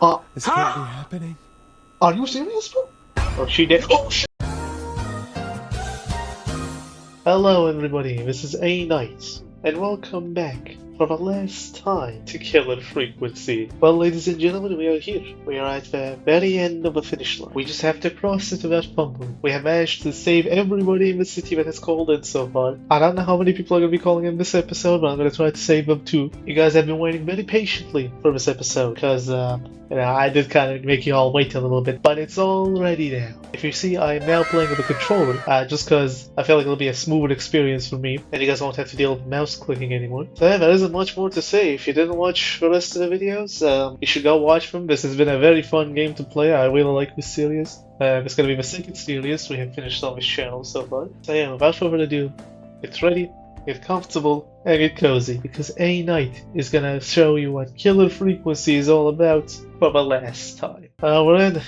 This can't be happening. Are you serious, bro? Oh, she did. Oh, shit. Hello, everybody. This is A Knight, and welcome back for the last time to Killer Frequency. Well, ladies and gentlemen, we are here. We are at the very end of the finish line. We just have to cross it without fumbling. We have managed to save everybody in the city that has called in so far. I don't know how many people are going to be calling in this episode, but I'm going to try to save them too. You guys have been waiting very patiently for this episode, because, I did kind of make you all wait a little bit, but it's all ready now. If you see, I am now playing with a controller, just because I feel like it'll be a smoother experience for me, and you guys won't have to deal with mouse clicking anymore. So yeah, there isn't much more to say. If you didn't watch the rest of the videos, you should go watch them. This has been a very fun game to play. I really like this series. It's gonna be the second series we have finished on this channel so far. So yeah, without further ado, get ready, get comfortable, and get cozy, because A Knight is gonna show you what Killer Frequency is all about for the last time. We're in.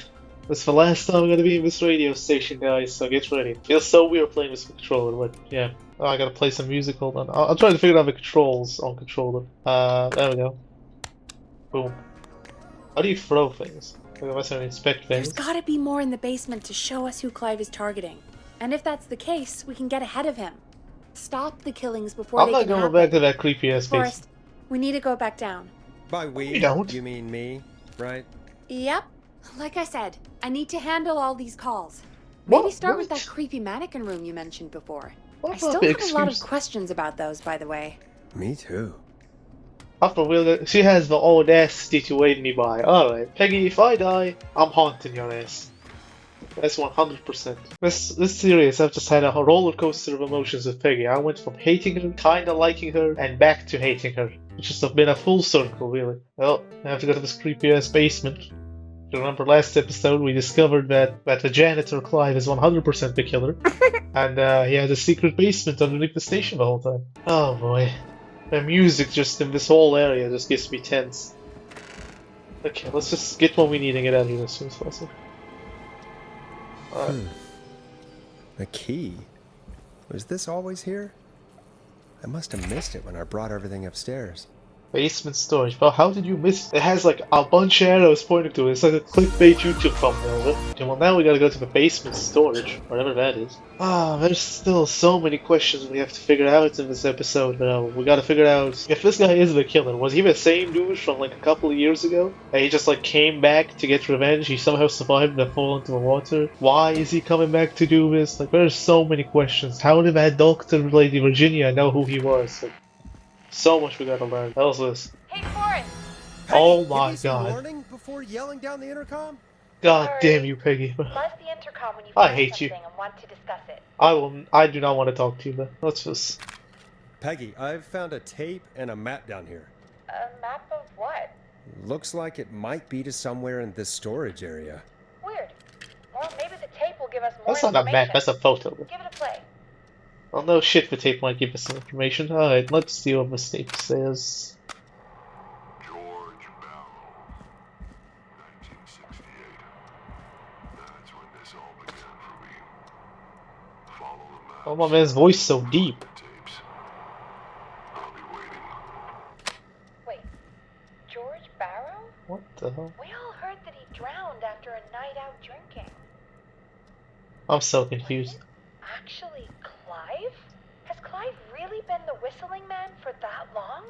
This is the last time I'm gonna be in this radio station, guys, so get ready. It feels so weird playing this controller, but yeah. Oh, I gotta play some music, hold on. I'll try to figure out the controls on controller. There we go. Boom. How do you throw things? Like, unless I inspect things. There's gotta be more in the basement to show us who Clive is targeting. And if that's the case, we can get ahead of him. Stop the killings before I'm they can not going happen. back to that creepy ass space. Forrest, we need to go back down. By we, You don't. you mean me, right? Yep. Like I said, I need to handle all these calls. What? Maybe start with What? that creepy mannequin room you mentioned before. What I still about the have a lot of excuse? questions about those, by the way. Me too. After she has the audacity to wave me by. Alright, Peggy, if I die, I'm haunting your ass. That's 100%. This series, I've just had a roller coaster of emotions with Peggy. I went from hating her, kinda liking her, and back to hating her. It's just been a full circle, really. Well, I have to go to this creepy ass basement. If you remember last episode, we discovered that the janitor Clive is 100% the killer. And he had a secret basement underneath the station the whole time. Oh boy. The music just in this whole area just gets me tense. Okay, let's just get what we need and get out of here as soon as possible. Alright. A key? Was this always here? I must have missed it when I brought everything upstairs. Basement storage. Well, how did you miss? It has like a bunch of arrows pointing to it. It's like a clickbait YouTube thumbnail. Okay, well now we gotta go to the basement storage, whatever that is. There's still so many questions we have to figure out in this episode. We gotta figure out if this guy is the killer. Was he the same dude from like a couple of years ago? And he just like came back to get revenge. He somehow survived and fall into the water. Why is he coming back to do this? Like, there's so many questions. How did that doctor, Lady Virginia, know who he was? Like, so much we gotta learn. What else is this? Hey, Forrest! Oh Give my me some god. warning before yelling down the intercom? God Sorry. damn you, Peggy. Buzz the intercom when you I find hate you. something and want to discuss it. I do not want to talk to you, but what's this? Peggy, I've found a tape and a map down here. A map of what? Looks like it might be to somewhere in this storage area. Weird. Well, maybe the tape will give us more That's not a information. map, that's a photo. Give it a play. Well, no shit, the tape might give us some information. Alright, let's see what the tape says. George Barrow, 1968. That's when this all began for me. Follow the map. Oh, my man's voice so deep. Tapes. I'll be waiting. Wait. George Barrow? What the hell? We all heard that he drowned after a night out drinking. I'm so confused. Actually, Clive? Has Clive really been the whistling man for that long?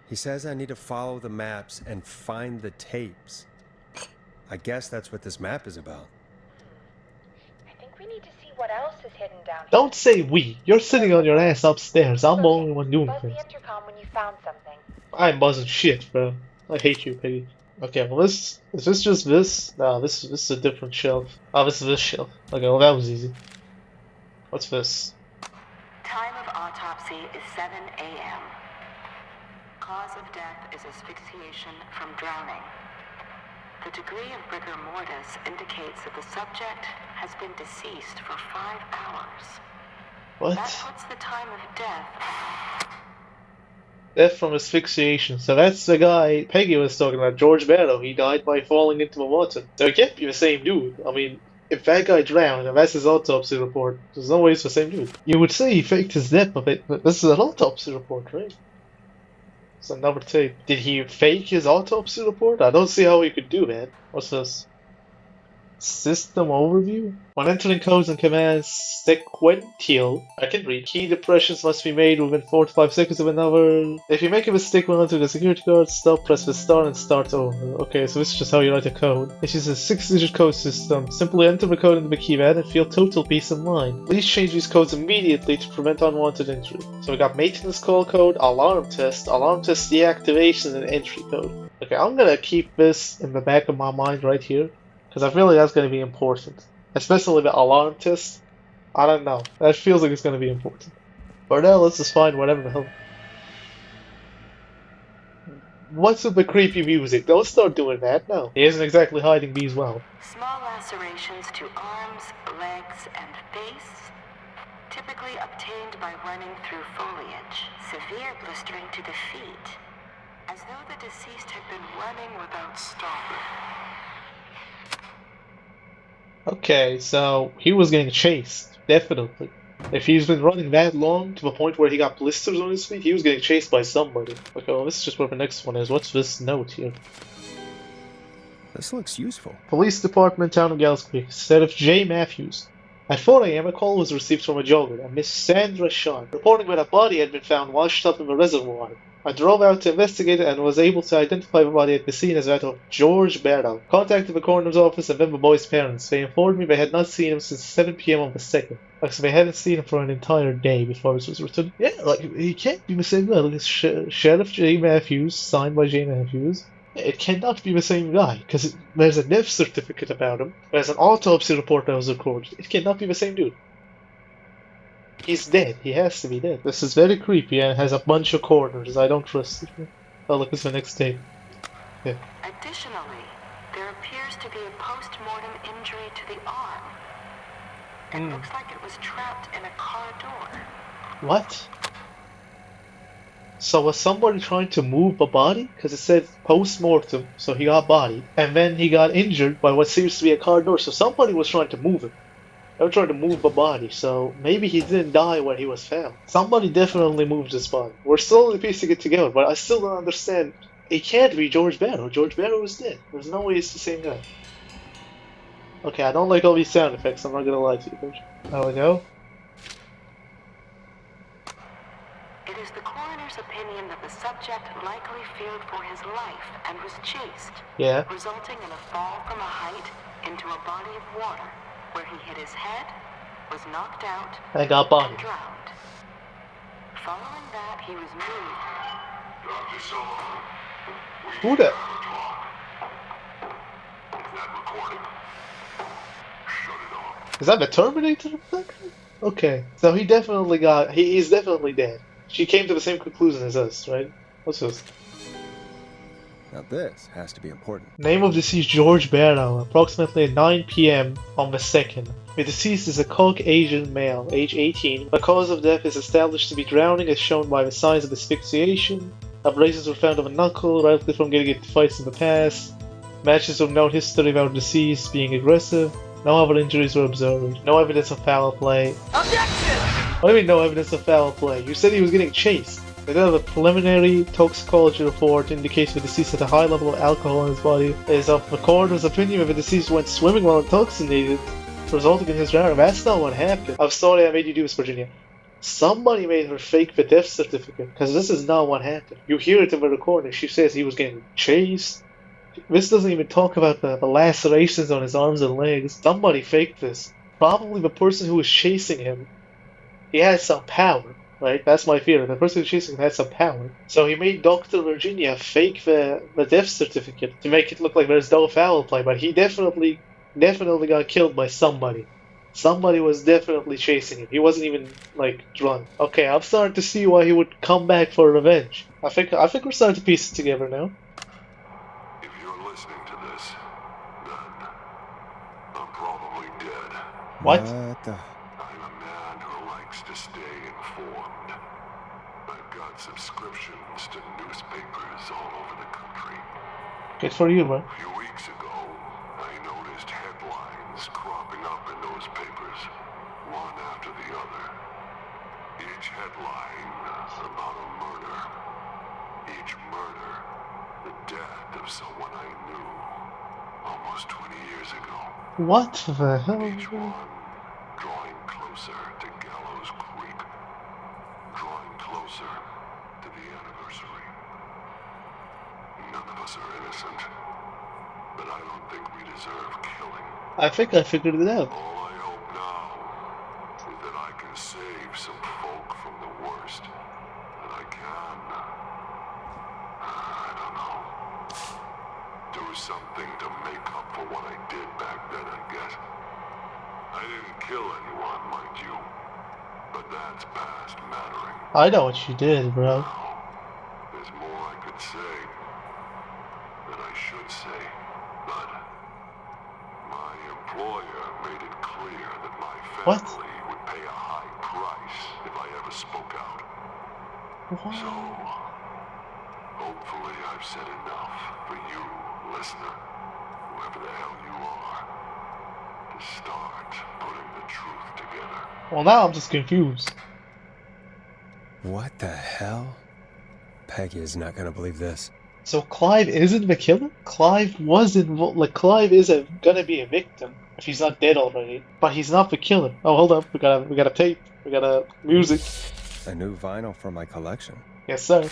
He says I need to follow the maps and find the tapes. I guess that's what this map is about. I think we need to see what else is hidden down here. Don't say we. You're sitting on your ass upstairs. I'm the only one doing Buzz things. the intercom when you found something. I'm buzzing shit, bro. I hate you, Peggy. Okay, well is this just this? No, this is a different shelf. Oh, this is this shelf. Okay, well that was easy. What's this? Time of autopsy is 7 a.m. Cause of death is asphyxiation from drowning. The degree of rigor mortis indicates that the subject has been deceased for 5 hours. What? That puts the time of death. Death from asphyxiation. So that's the guy Peggy was talking about, George Barrow. He died by falling into the water. So it can't be the same dude. I mean, if that guy drowned and that's his autopsy report, there's no way it's the same dude. You would say he faked his death, but this is an autopsy report, right? So number 2. Did he fake his autopsy report? I don't see how he could do that. What's this? System overview? When entering codes and commands sequential, I can read. Key depressions must be made within 4 to 5 seconds of another. If you make a mistake when entering a security code, stop, press the start, and start over. Okay, so this is just how you write a code. This is a 6-digit code system. Simply enter the code into the keypad and feel total peace of mind. Please change these codes immediately to prevent unwanted entry. So we got maintenance call code, alarm test deactivation, and entry code. Okay, I'm gonna keep this in the back of my mind right here, because I feel like that's going to be important. Especially the alarm test. I don't know. That feels like it's going to be important. For now, let's just find whatever the hell. What's with the creepy music? Don't start doing that, no. He isn't exactly hiding these well. Small lacerations to arms, legs, and face, typically obtained by running through foliage. Severe blistering to the feet, as though the deceased had been running without stopping. Okay, so he was getting chased, definitely. If he's been running that long to the point where he got blisters on his feet, he was getting chased by somebody. Okay, well, this is just where the next one is. What's this note here? This looks useful. Police Department, Town of Gallows Creek. Sheriff J. Matthews. At 4 a.m., a call was received from a jogger, a Miss Sandra Shaw, reporting that a body had been found washed up in the reservoir. I drove out to investigate it and was able to identify the body at the scene as that of George Barrow. Contacted the coroner's office and then the boy's parents. They informed me they had not seen him since 7 p.m. on the 2nd. Like, so they hadn't seen him for an entire day before this was returned. Yeah, like, he can't be the same guy. Like, it's Sheriff J. Matthews, signed by J. Matthews. It cannot be the same guy, because there's a death certificate about him. There's an autopsy report that was recorded. It cannot be the same dude. He's dead. He has to be dead. This is very creepy and has a bunch of corners. I don't trust it. Oh, look, it's the next day. Yeah. Additionally, there appears to be a post-mortem injury to the arm. It looks like it was trapped in a car door. What? So was somebody trying to move a body? Because it said post-mortem, so he got bodied. And then he got injured by what seems to be a car door, so somebody was trying to move him. They were trying to move the body, so maybe he didn't die where he was found. Somebody definitely moved his body. We're slowly piecing it together, but I still don't understand. It can't be George Barrow. George Barrow is dead. There's no way it's the same guy. Okay, I don't like all these sound effects, I'm not gonna lie to you. There we go. It is the coroner's opinion that the subject likely feared for his life and was chased, Yeah. resulting in a fall from a height into a body of water, where he hit his head, was knocked out, I got and bodied. drowned. Following that, he was moved. Dr. Sullivan, Who the? that recording. Shut it off. Is that the Terminator? Okay, so he definitely got. He's definitely dead. She came to the same conclusion as us, right? What's this? Now this has to be important. Name of deceased George Barrow, approximately at 9 p.m. on the 2nd. The deceased is a Caucasian male, age 18. The cause of death is established to be drowning as shown by the signs of asphyxiation. Abrasions were found on the knuckle, likely from getting into fights in the past. Matches of known history about deceased being aggressive. No other injuries were observed. No evidence of foul play. Objection! What do you mean no evidence of foul play? You said he was getting chased. The preliminary toxicology report indicates the deceased had a high level of alcohol in his body. It is of the coroner's opinion that the deceased went swimming while intoxicated, resulting in his drowning. That's not what happened. I'm sorry I made you do this, Virginia. Somebody made her fake the death certificate, because this is not what happened. You hear it in the recording. She says he was getting chased. This doesn't even talk about the lacerations on his arms and legs. Somebody faked this. Probably the person who was chasing him. He had some power. Right, that's my fear. The person chasing him had some power. So he made Dr. Virginia fake the death certificate to make it look like there's no foul play, but he definitely got killed by somebody. Somebody was definitely chasing him. He wasn't even, like, drunk. Okay, I'm starting to see why he would come back for revenge. I think we're starting to piece it together now. If you're listening to this, then I'm probably dead. What? the... I'm a man who likes to stay informed. I've got subscriptions to newspapers all over the country. Good for you, man. A few weeks ago, I noticed headlines cropping up in those papers, one after the other. Each headline about a murder. Each murder, the death of someone I knew almost 20 years ago. What the hell? Each one drawing closer to Gallows Creek. Drawing closer to the anniversary. None of us are innocent, but I don't think we deserve killing. I think I figured it out. All I hope now is that I can save some folk from the worst. That I can. I don't know. Do something to make up for what I did back then, I guess. I didn't kill anyone, mind you. But that's past mattering. I know what you did, bro. There's more I could say. That I should say. But my employer made it clear that my What? family would pay a high price if I ever spoke out. What? So, hopefully I've said enough for you, listener, whoever the hell you are, to start putting the truth together. Well, now I'm just confused. What the hell? Peggy is not gonna believe this. So Clive isn't the killer? Clive was involved. Like, Clive is gonna be a victim if he's not dead already. But he's not the killer. Oh, hold up. We got a tape. We got a music. A new vinyl for my collection. Yes, sir.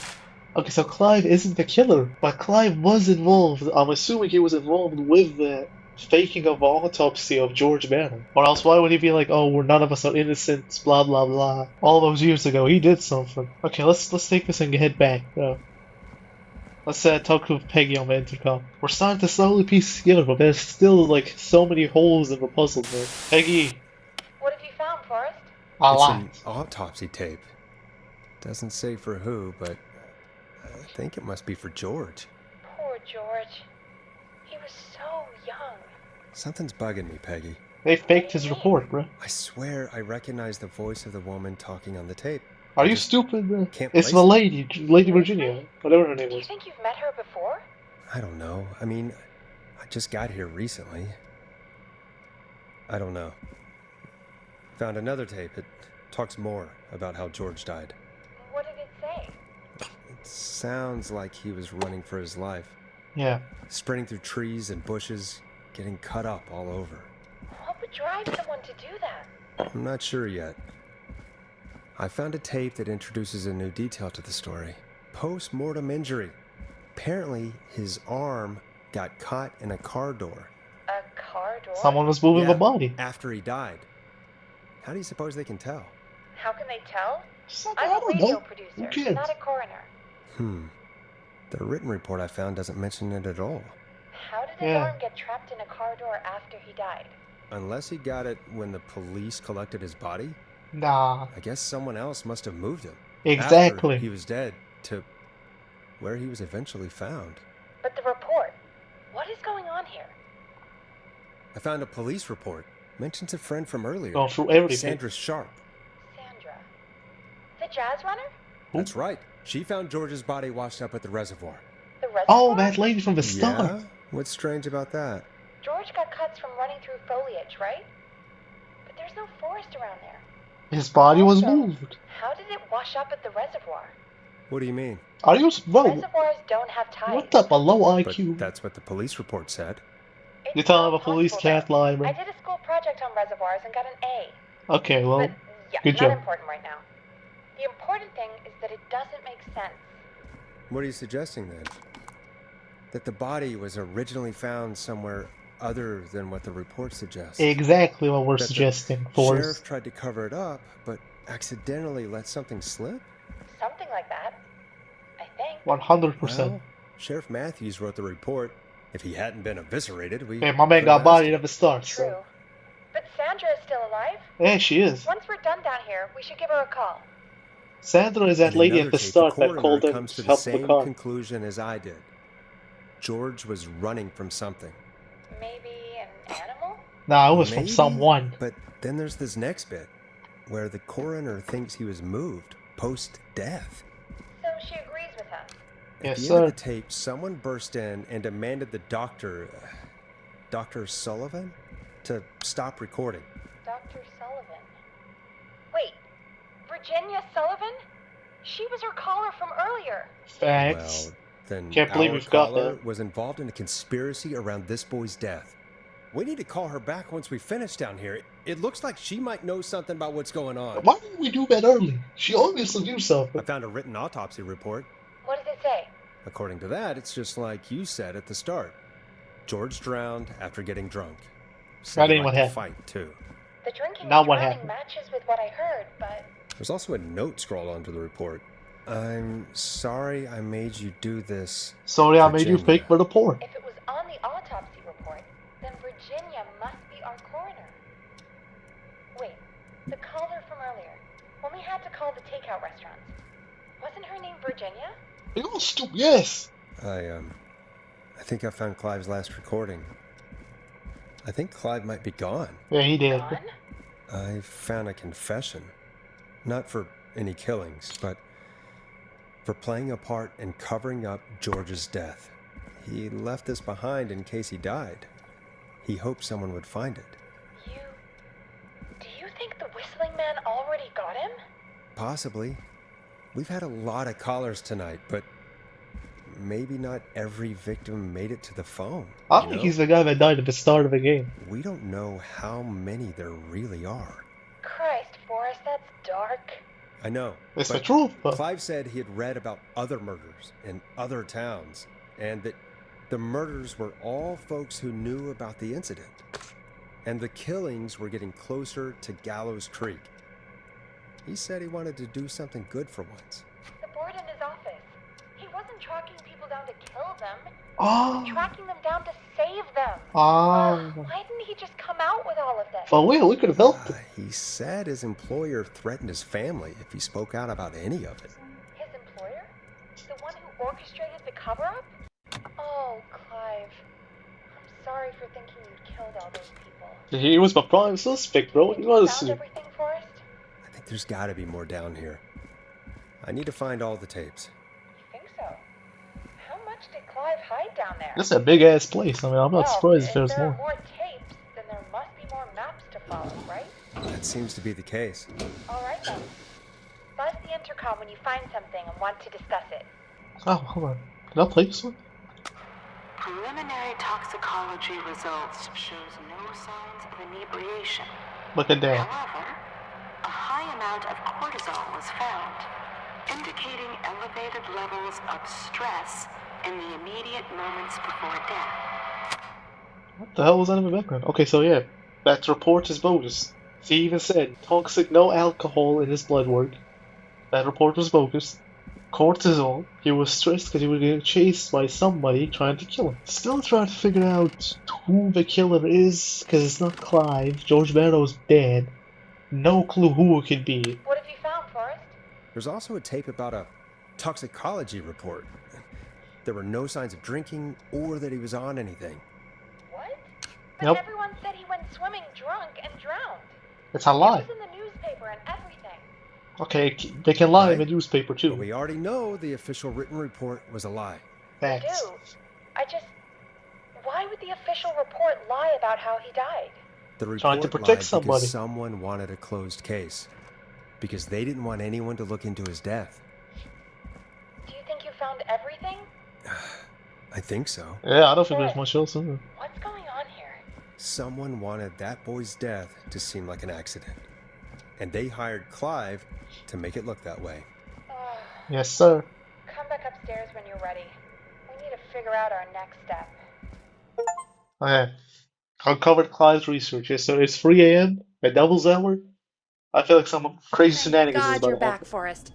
Okay, so Clive isn't the killer, but Clive was involved. I'm assuming he was involved with the faking of autopsy of George Barron. Or else why would he be like, oh, none of us are innocent, blah blah blah. All those years ago, he did something. Okay, let's take this and head back. Let's talk to Peggy on the intercom. We're starting to slowly piece together, but there's still like so many holes in the puzzle, man. Peggy, What have you found, Forrest? a It's lot. an autopsy tape. Doesn't say for who, but I think it must be for George. Poor George. He was so young. Something's bugging me, Peggy. They faked his report, bro. I swear I recognize the voice of the woman talking on the tape. Are I you just stupid, bro? can't It's place the it. Lady Virginia, whatever her name Do you was. think you've met her before? I don't know. I mean, I just got here recently. I don't know. Found another tape. It talks more about how George died. What did it say? It sounds like he was running for his life. Yeah. Sprinting through trees and bushes, getting cut up all over. What would drive someone to do that? I'm not sure yet. I found a tape that introduces a new detail to the story. Post-mortem injury. Apparently, his arm got caught in a car door. A car door? Someone was moving the body. After he died. How do you suppose they can tell? How can they tell? I I'm a don't radio know. producer, Who cares? not a coroner. The written report I found doesn't mention it at all. How did his Yeah. arm get trapped in a car door after he died? Unless he got it when the police collected his body, Nah. I guess someone else must have moved him. Exactly. After he was dead to where he was eventually found. But the report. What is going on here? I found a police report. Mentions a friend from earlier. Going through everything. Sandra Sharp. Sandra. The jazz runner? That's right. She found George's body washed up at the reservoir. The reservoir? Oh, that lady from the start. Yeah? What's strange about that? George got cuts from running through foliage, right? But there's no forest around there. His body was Also, moved. How did it wash up at the reservoir? What do you mean? Are you... Bro, Reservoirs don't have tides. what the below But IQ? that's what the police report said. It's You're telling not the police possible can't that- lie, I bro. did a school project on reservoirs and got an A. Okay, well, But yeah, good not job. important right now. The important thing is that it doesn't make sense. What are you suggesting then? That the body was originally found somewhere other than what the report suggests. exactly what we're That the suggesting, Sheriff Forrest. tried to cover it up, but accidentally let something slip? Something like that. I think. 100%. Well, Sheriff Matthews wrote the report. If he hadn't been eviscerated, we... Hey, my man could've got asked bodied him. at the start, True. so... But Sandra is still alive. Yeah, she is. Once we're done down here, we should give her a call. Sandra is that In lady another at the tape, start that coroner called in comes to to the help the same car. conclusion as I did. George was running from something. Maybe an animal? Nah, it was from Maybe, someone. But then there's this next bit, where the coroner thinks he was moved post-death. So she agrees with us. At Yes, the sir. end of the tape, someone burst in and demanded the doctor, Dr. Sullivan, to stop recording. Dr. Sullivan. Wait, Virginia Sullivan? She was her caller from earlier. Facts. Well, then Can't believe our we've got caller that. was involved in a conspiracy around this boy's death. We need to call her back once we finish down here. It looks like she might know something about what's going on. Why didn't we do that early? She obviously knew I something. found a written autopsy report. What does it say? According to that, it's just like you said at the start. George drowned after getting drunk. That Said he ain't what liked to happened. fight, too. The drinking Not and what drowning happened. matches with what I heard, but There's also a note scrawled onto the report. I'm sorry I made you do this. Sorry I made you Virginia. fake the report. if it was on the autopsy report, then Virginia must be our coroner. Wait, the caller from earlier, when we had to call the takeout restaurants, wasn't her name Virginia? You all stupid. Yes. I think I found Clive's last recording. I think Clive might be gone. Yeah, he did. Gone? I found a confession. Not for any killings, but for playing a part in covering up George's death. He left this behind in case he died. He hoped someone would find it. Do you think the whistling man already got him? Possibly. We've had a lot of callers tonight, but maybe not every victim made it to the phone. I you think know? he's the guy that died at the start of the game. We don't know how many there really are. Christ, Forrest, that's dark. I know. It's the but truth, but Clive said he had read about other murders in other towns, and that the murders were all folks who knew about the incident. And the killings were getting closer to Gallows Creek. He said he wanted to do something good for once. The board in his office. He wasn't tracking people down to kill them. oh, Tracking them down to save them. oh. Why didn't he just come out with all of this? For real, we could have helped him. He said his employer threatened his family if he spoke out about any of it. His employer? The one who orchestrated the cover-up? Oh, Clive. I'm sorry for thinking you'd killed all those people. He was my prime suspect, bro. Think You you gotta found see. everything, Forrest? I think there's got to be more down here. I need to find all the tapes. You think so? How much did Clive hide down there? This is a big ass place. I mean, I'm not surprised if there's there are more. more tapes, then there must be more maps to follow, right? That seems to be the case. All right then. Buzz the intercom when you find something and want to discuss it. Oh, hold on. Can I play this one? Preliminary toxicology results shows no signs of inebriation. Look at that. However, a high amount of cortisol was found, indicating elevated levels of stress in the immediate moments before death. What the hell was that in the background? Okay, so yeah, that report is bogus. He even said toxic, no alcohol in his blood work. That report was bogus. Cortisol. He was stressed because he was getting chased by somebody trying to kill him. Still trying to figure out who the killer is because it's not Clive. George Barrow's dead. No clue who it could be. What have you found, Forrest? There's also a tape about a toxicology report. There were no signs of drinking or that he was on anything. What? But Nope. everyone said he went swimming drunk and drowned. It's a lie. It was in the newspaper and everything. Okay, they can lie in the Right. newspaper But too. we already know the official written report was a lie. Facts. Do. Why would the official report lie about how he died? The report Trying to protect lied somebody. because someone wanted a closed case. Because they didn't want anyone to look into his death. Do you think you found everything? I think so. Yeah, I don't think there's much else in there. What's going on here? Someone wanted that boy's death to seem like an accident. And they hired Clive to make it look that way. Ugh. Yes, sir. Come back upstairs when you're ready. We need to figure out our next step. Okay. Uncovered Clive's research. Yes, sir. It's 3 a.m. at Devil's Hour. I feel like some crazy Thank shenanigans is God about you're to back, happen. Forrest.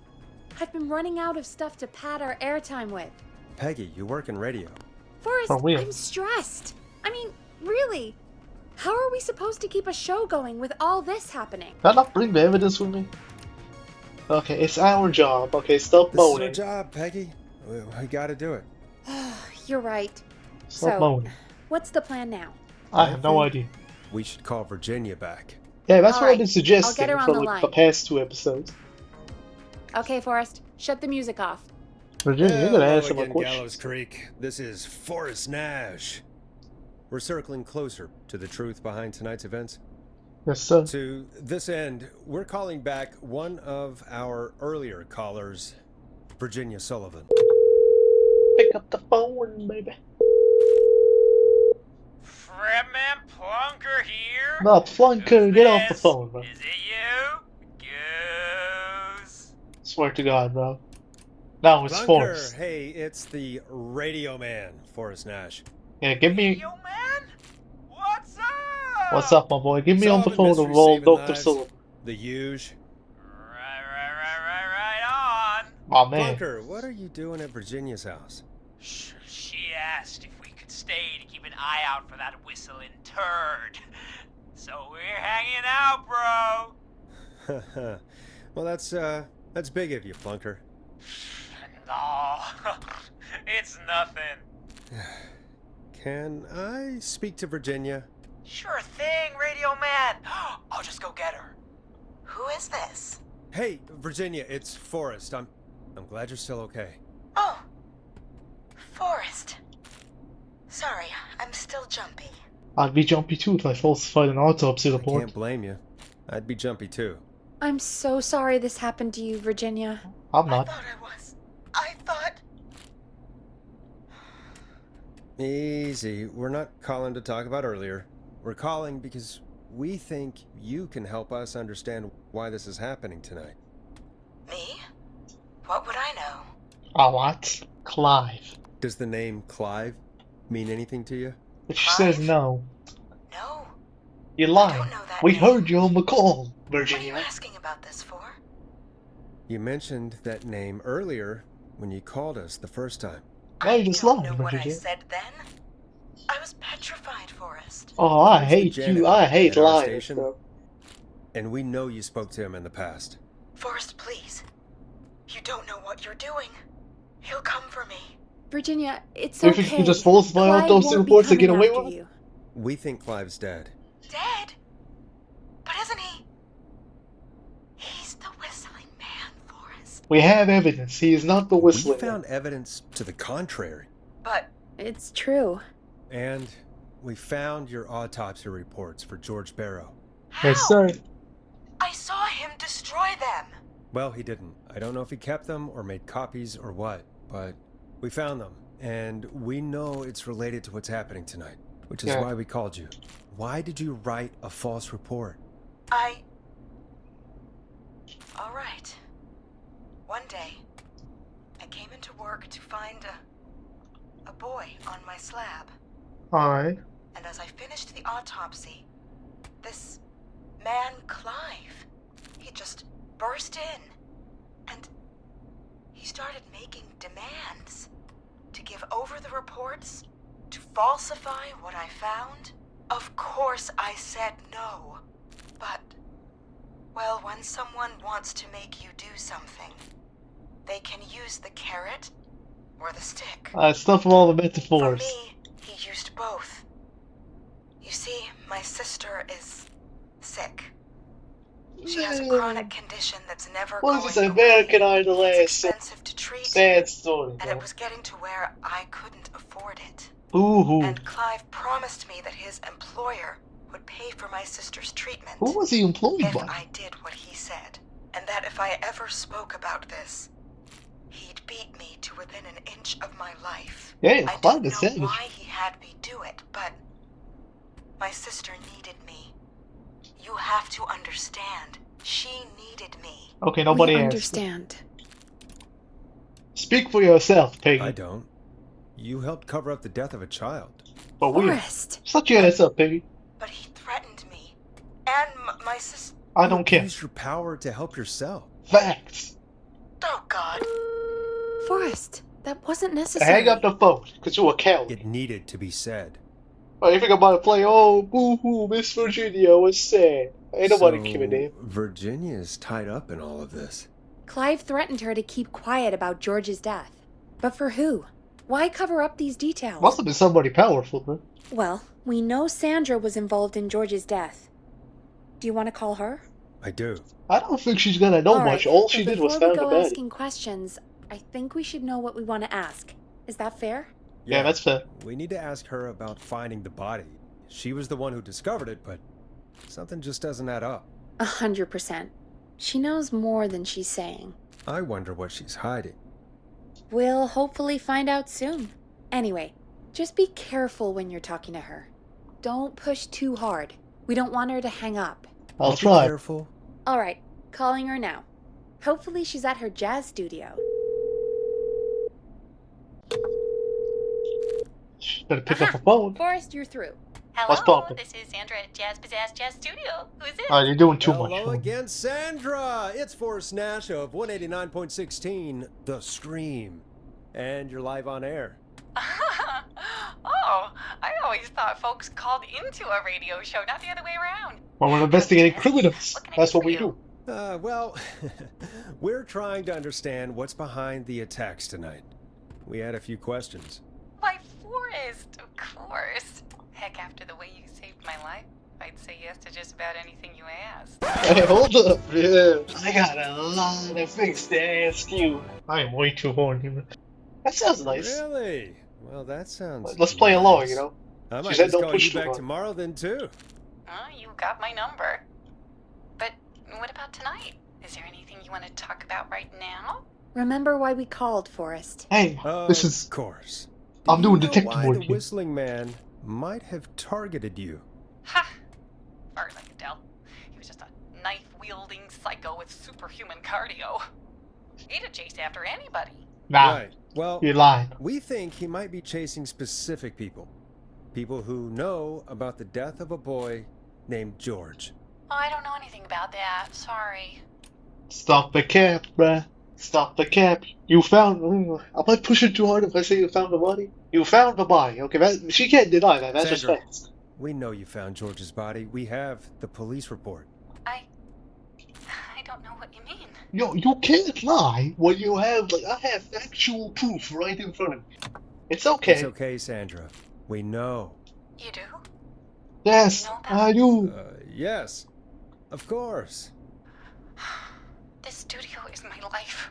I've been running out of stuff to pad our airtime with. Peggy, you work in radio. Forrest, For real. I'm stressed. I mean, really. How are we supposed to keep a show going with all this happening? Did I not bring the evidence with me? Okay, it's our job. Okay, stop This is our moaning. job, Peggy. We gotta do it. You're right. Stop So, moaning. what's the plan now? I have no idea. We should call Virginia back. Yeah, that's what I've Alright, been I'll suggesting get her on for the like line. the past 2 episodes. Okay, Forrest, shut the music off. Virginia, you're gonna answer my again, questions. Gallows Creek. This is Forrest Nash. We're circling closer to the truth behind tonight's events. Yes, sir. To this end, we're calling back one of our earlier callers, Virginia Sullivan. Pick up the phone, baby. Fredman Plunker here? No, Flunker, Who's get off the this? phone, bro. Is it you? Goose. Swear to God, bro. Now it's Bunker, Forrest. hey, it's the Radio Man, Forrest Nash. Yeah, give me. Yo, man? What's up? What's up, my boy? Give me on the Solving phone of mysteries, old saving Dr. lives. Sullivan. The huge. Right on. My man. Bunker, what are you doing at Virginia's house? She asked if we could stay to keep an eye out for that whistling turd. So we're hanging out, bro. Well, that's big of you, Plunker. No, it's nothing. Can I speak to Virginia? Sure thing, Radio Man. I'll just go get her. Who is this? Hey, Virginia, it's Forrest. I'm glad you're still okay. Oh, Forrest. Sorry, I'm still jumpy. I'd be jumpy too if I falsified an autopsy I report. can't blame you. I'd be jumpy too. I'm so sorry this happened to you, Virginia. I'm I not. thought I was. I thought. Easy. We're not calling to talk about earlier. We're calling because we think you can help us understand why this is happening tonight. Me? What would I know? A what? Clive. Does the name Clive mean anything to you? If she says no, No. you're I lying. don't know that We name. heard you on the call, What are you Virginia. asking about this for? You mentioned that name earlier when you called us the first time. Now you just don't lied, know what I Virginia. said then. I was petrified, Forrest. Oh, I Who's the hate janitor you. I hate at our liars, station? bro. And we know you spoke to him in the past. Forrest, please. You don't know what you're doing. He'll come for me. Virginia, it's Do you okay. think you can just falsify Clive autopsy won't be reports to get coming away after with it? you. We think Clive's dead. Dead? But isn't he? He's the whistling man, Forrest. We have evidence. He is not the We whistler. found evidence to the contrary. But It's true. And we found your autopsy reports for George Barrow. how? Yes, sir. I saw him destroy them. Well, he didn't. I don't know if he kept them or made copies or what, but we found them. And we know it's related to what's happening tonight, which is Yeah. why we called you. Why did you write a false report? All right. One day, I came into work to find a boy on my slab. Alright. And as I finished the autopsy, this man, Clive, he just burst in. And he started making demands to give over the reports, to falsify what I found. Of course I said no. But, well, when someone wants to make you do something, they can use the carrot or the stick. Stuff of all the For metaphors. me, he used both. You see, my sister is sick. She has a chronic condition that's never What going is this away. American Idol It's ass expensive to treat, sad story, and it bro? was getting to where I couldn't afford it. Boo-hoo. And Clive promised me that his employer would pay for my sister's treatment Who was he employed if by? I did what he said, and that if I ever spoke about this, he'd beat me to within an inch of my life. Yeah, I Clive don't is know savage. why he had me do it, but my sister needed me. You have to understand. She needed me. Okay, nobody we asked. understand. Speak for yourself, Peggy. I don't. You helped cover up the death of a child. But we. Forrest! Shut your ass up, Peggy. But he threatened me. And my sister. I don't care. Use your power to help yourself. Facts. Oh, God. Forrest, that wasn't necessary. Hang up the phone, because you're a coward. It needed to be said. Oh, you think I'm about to play, oh, boo-hoo, Miss Virginia was sad. Ain't nobody So, give a damn. Virginia is tied up in all of this. Clive threatened her to keep quiet about George's death. But for who? Why cover up these details? Must have been somebody powerful, man. Well, we know Sandra was involved in George's death. Do you want to call her? I do. I don't think she's gonna know All much. right, All but she did was before we found the go body. asking questions, I think we should know what we want to ask. Is that fair? Yeah, that's fair. We need to ask her about finding the body. She was the one who discovered it, but something just doesn't add up. 100%. She knows more than she's saying. I wonder what she's hiding. We'll hopefully find out soon. Anyway, just be careful when you're talking to her. Don't push too hard. We don't want her to hang up. I'll Be try. careful. Alright, calling her now. Hopefully she's at her jazz studio. She better pick up the phone. Forrest, you're through. What's Hello, poppin'? this is Sandra at Jazz Pizzazz Jazz Studio. Who is this? You're doing too much. Hello again, Sandra. It's Forrest Nash of 189.16, The Scream. And you're live on air. Oh, I always thought folks called into a radio show, not the other way around. Well, we're investigating criminals. What can I That's do what for we you? do. Well, we're trying to understand what's behind the attacks tonight. We had a few questions. Why, Forrest, of course. Heck, after the way you saved my life, I'd say yes to just about anything you asked. Hey, hold up. Yeah. I got a lot of things to ask you. I am way too horny. That sounds nice. Really? Well, that sounds. Let's play nice. along, you know? I She might said just don't call push you too back hard. tomorrow then too. You got my number. But what about tonight? Is there anything you want to talk about right now? Remember why we called, Forrest. Hey, this is. Of course. I'm Do doing you know detective why work the here. whistling man might have targeted you. Ha! As far as I could tell, he was just a knife-wielding psycho with superhuman cardio. He'd have chased after anybody. Nah, Right. Well, you're lying. we think he might be chasing specific people. People who know about the death of a boy named George. Oh, I don't know anything about that. Sorry. Stop the cap, bruh. Stop the cap. You found. I might push it too hard if I say you found the body. You found the body. Okay, she can't deny that. That's just Sandra. facts. We know you found George's body. We have the police report. I don't know what you mean. Yo, you can't lie when you have, like, I have actual proof right in front of me. It's okay. It's okay, Sandra. We know. You do? Yes, You know that? I do. Yes. Of course. This studio is my life.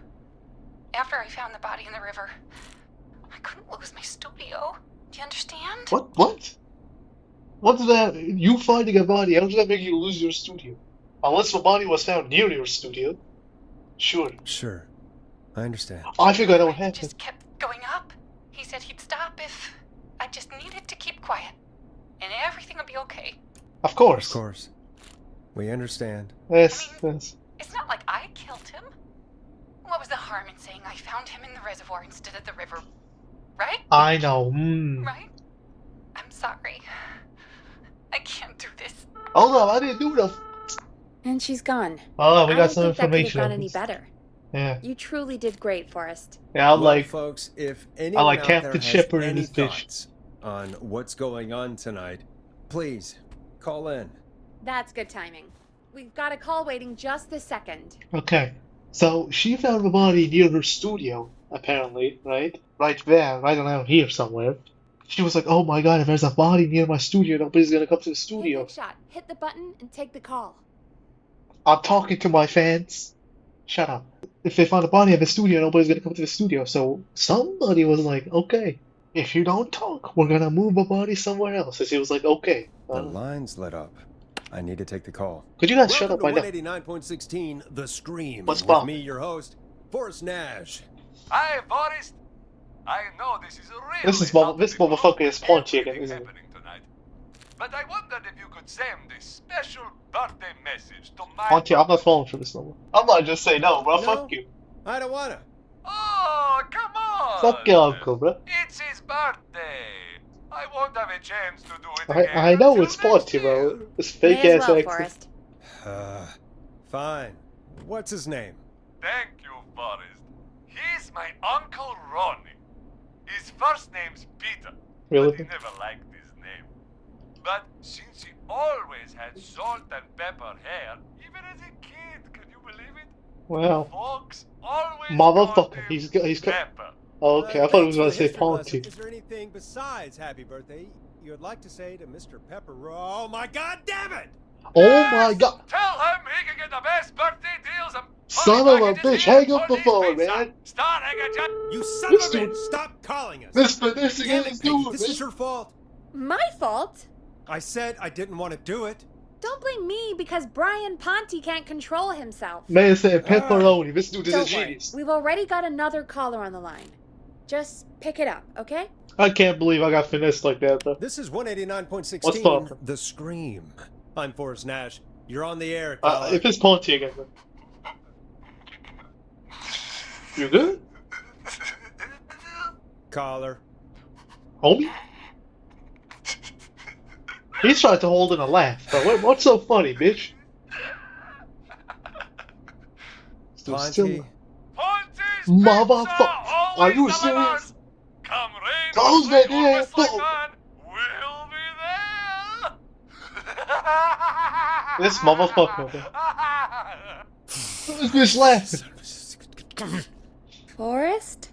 After I found the body in the river, I couldn't lose my studio. Do you understand? What? What did that? You finding a body, how does that make you lose your studio? Unless the body was found near your studio. Sure. Sure. I understand. I think I know what It happened. just kept going up. He said he'd stop if I just needed to keep quiet. And everything would be okay. Of course. Of course. We understand. Yes, I mean- yes. It's not like I killed him. What was the harm in saying I found him in the reservoir instead of the river? Right? I know. Right? I'm sorry. I can't do this. Hold on, I didn't do enough. And she's gone. Oh, we I got don't some think that could have information. gone on any this. better. Yeah. You truly did great, Forrest. Yeah, I'm Well, like, folks, if anyone like out Captain there has Shepard and any his bitch. thoughts on what's going on tonight, please call in. That's good timing. We've got a call waiting just this second. okay. So she found the body near her studio, apparently, right? Right there, right around here somewhere. She was like, oh my god, if there's a body near my studio, nobody's gonna come to the Hey, studio. Big Shot, hit the button and take the call. I'm talking to my fans. Shut up. If they found a body in the studio, nobody's gonna come to the studio. So somebody was like, okay, if you don't talk, we're gonna move the body somewhere else. And she was like, okay. The lines lit up. I need to take the call. Could you guys shut up Welcome right to now? 189.16, The Scream. What's with wrong? me, your host, Forrest Nash. Hi, Forrest. I know this is really This is this out of the motherfucker blue, is Pawn Chicken, everything isn't it? happening tonight. But I wondered if you could send a special birthday message to my... Auntie, I'm not falling for this number. I might just say no, bro. No. Fuck you. I don't wanna. Oh, come on! Fuck your uncle, bro. It's his birthday. I won't have a chance to do it again I know until it's next Ponty, year. bro. This fake May as ass well, accent. Forrest. Fine. What's his name? Thank you, Forrest. He's my Uncle Ronnie. His first name's Peter, Really? but he never liked his name. But since he always had salt and pepper hair, even as a kid, can you believe it? Wow. Folks always Motherfucker. called him He's got. Pepper. Oh, okay, I thought he was thanks gonna for say the history lesson. Ponty. Is there anything besides happy birthday you would like to say to Mr. Pepper? Oh my god damn it! Oh my god. Tell him he can get the best birthday deals and Son of a bitch, hang up the phone, man. Start hanging up. You son This of a dude- bitch! Stop calling us! This Damn again it, is Peggy, doing this is your fault. My fault? I said I didn't want to do it. Don't blame me because Brian Ponty can't control himself. Man said pepperoni. This dude is a Don't worry. genius. We've already got another caller on the line. Just pick it up, okay? I can't believe I got finessed like that, bro. This is 189.16, What's poppin'? The Scream. I'm Forrest Nash. You're on the air, If caller. it's Ponty again, bro. You good? Caller. Homie? He's trying to hold in a laugh, but what's so funny, bitch? Still, Ponty. Ponty's Motherfucker. Pizza, Are always you the serious? Mars. Come rain Close or that sleet or damn whistling door. man, we'll be there. This motherfucker, bro. This bitch laughing. Forrest?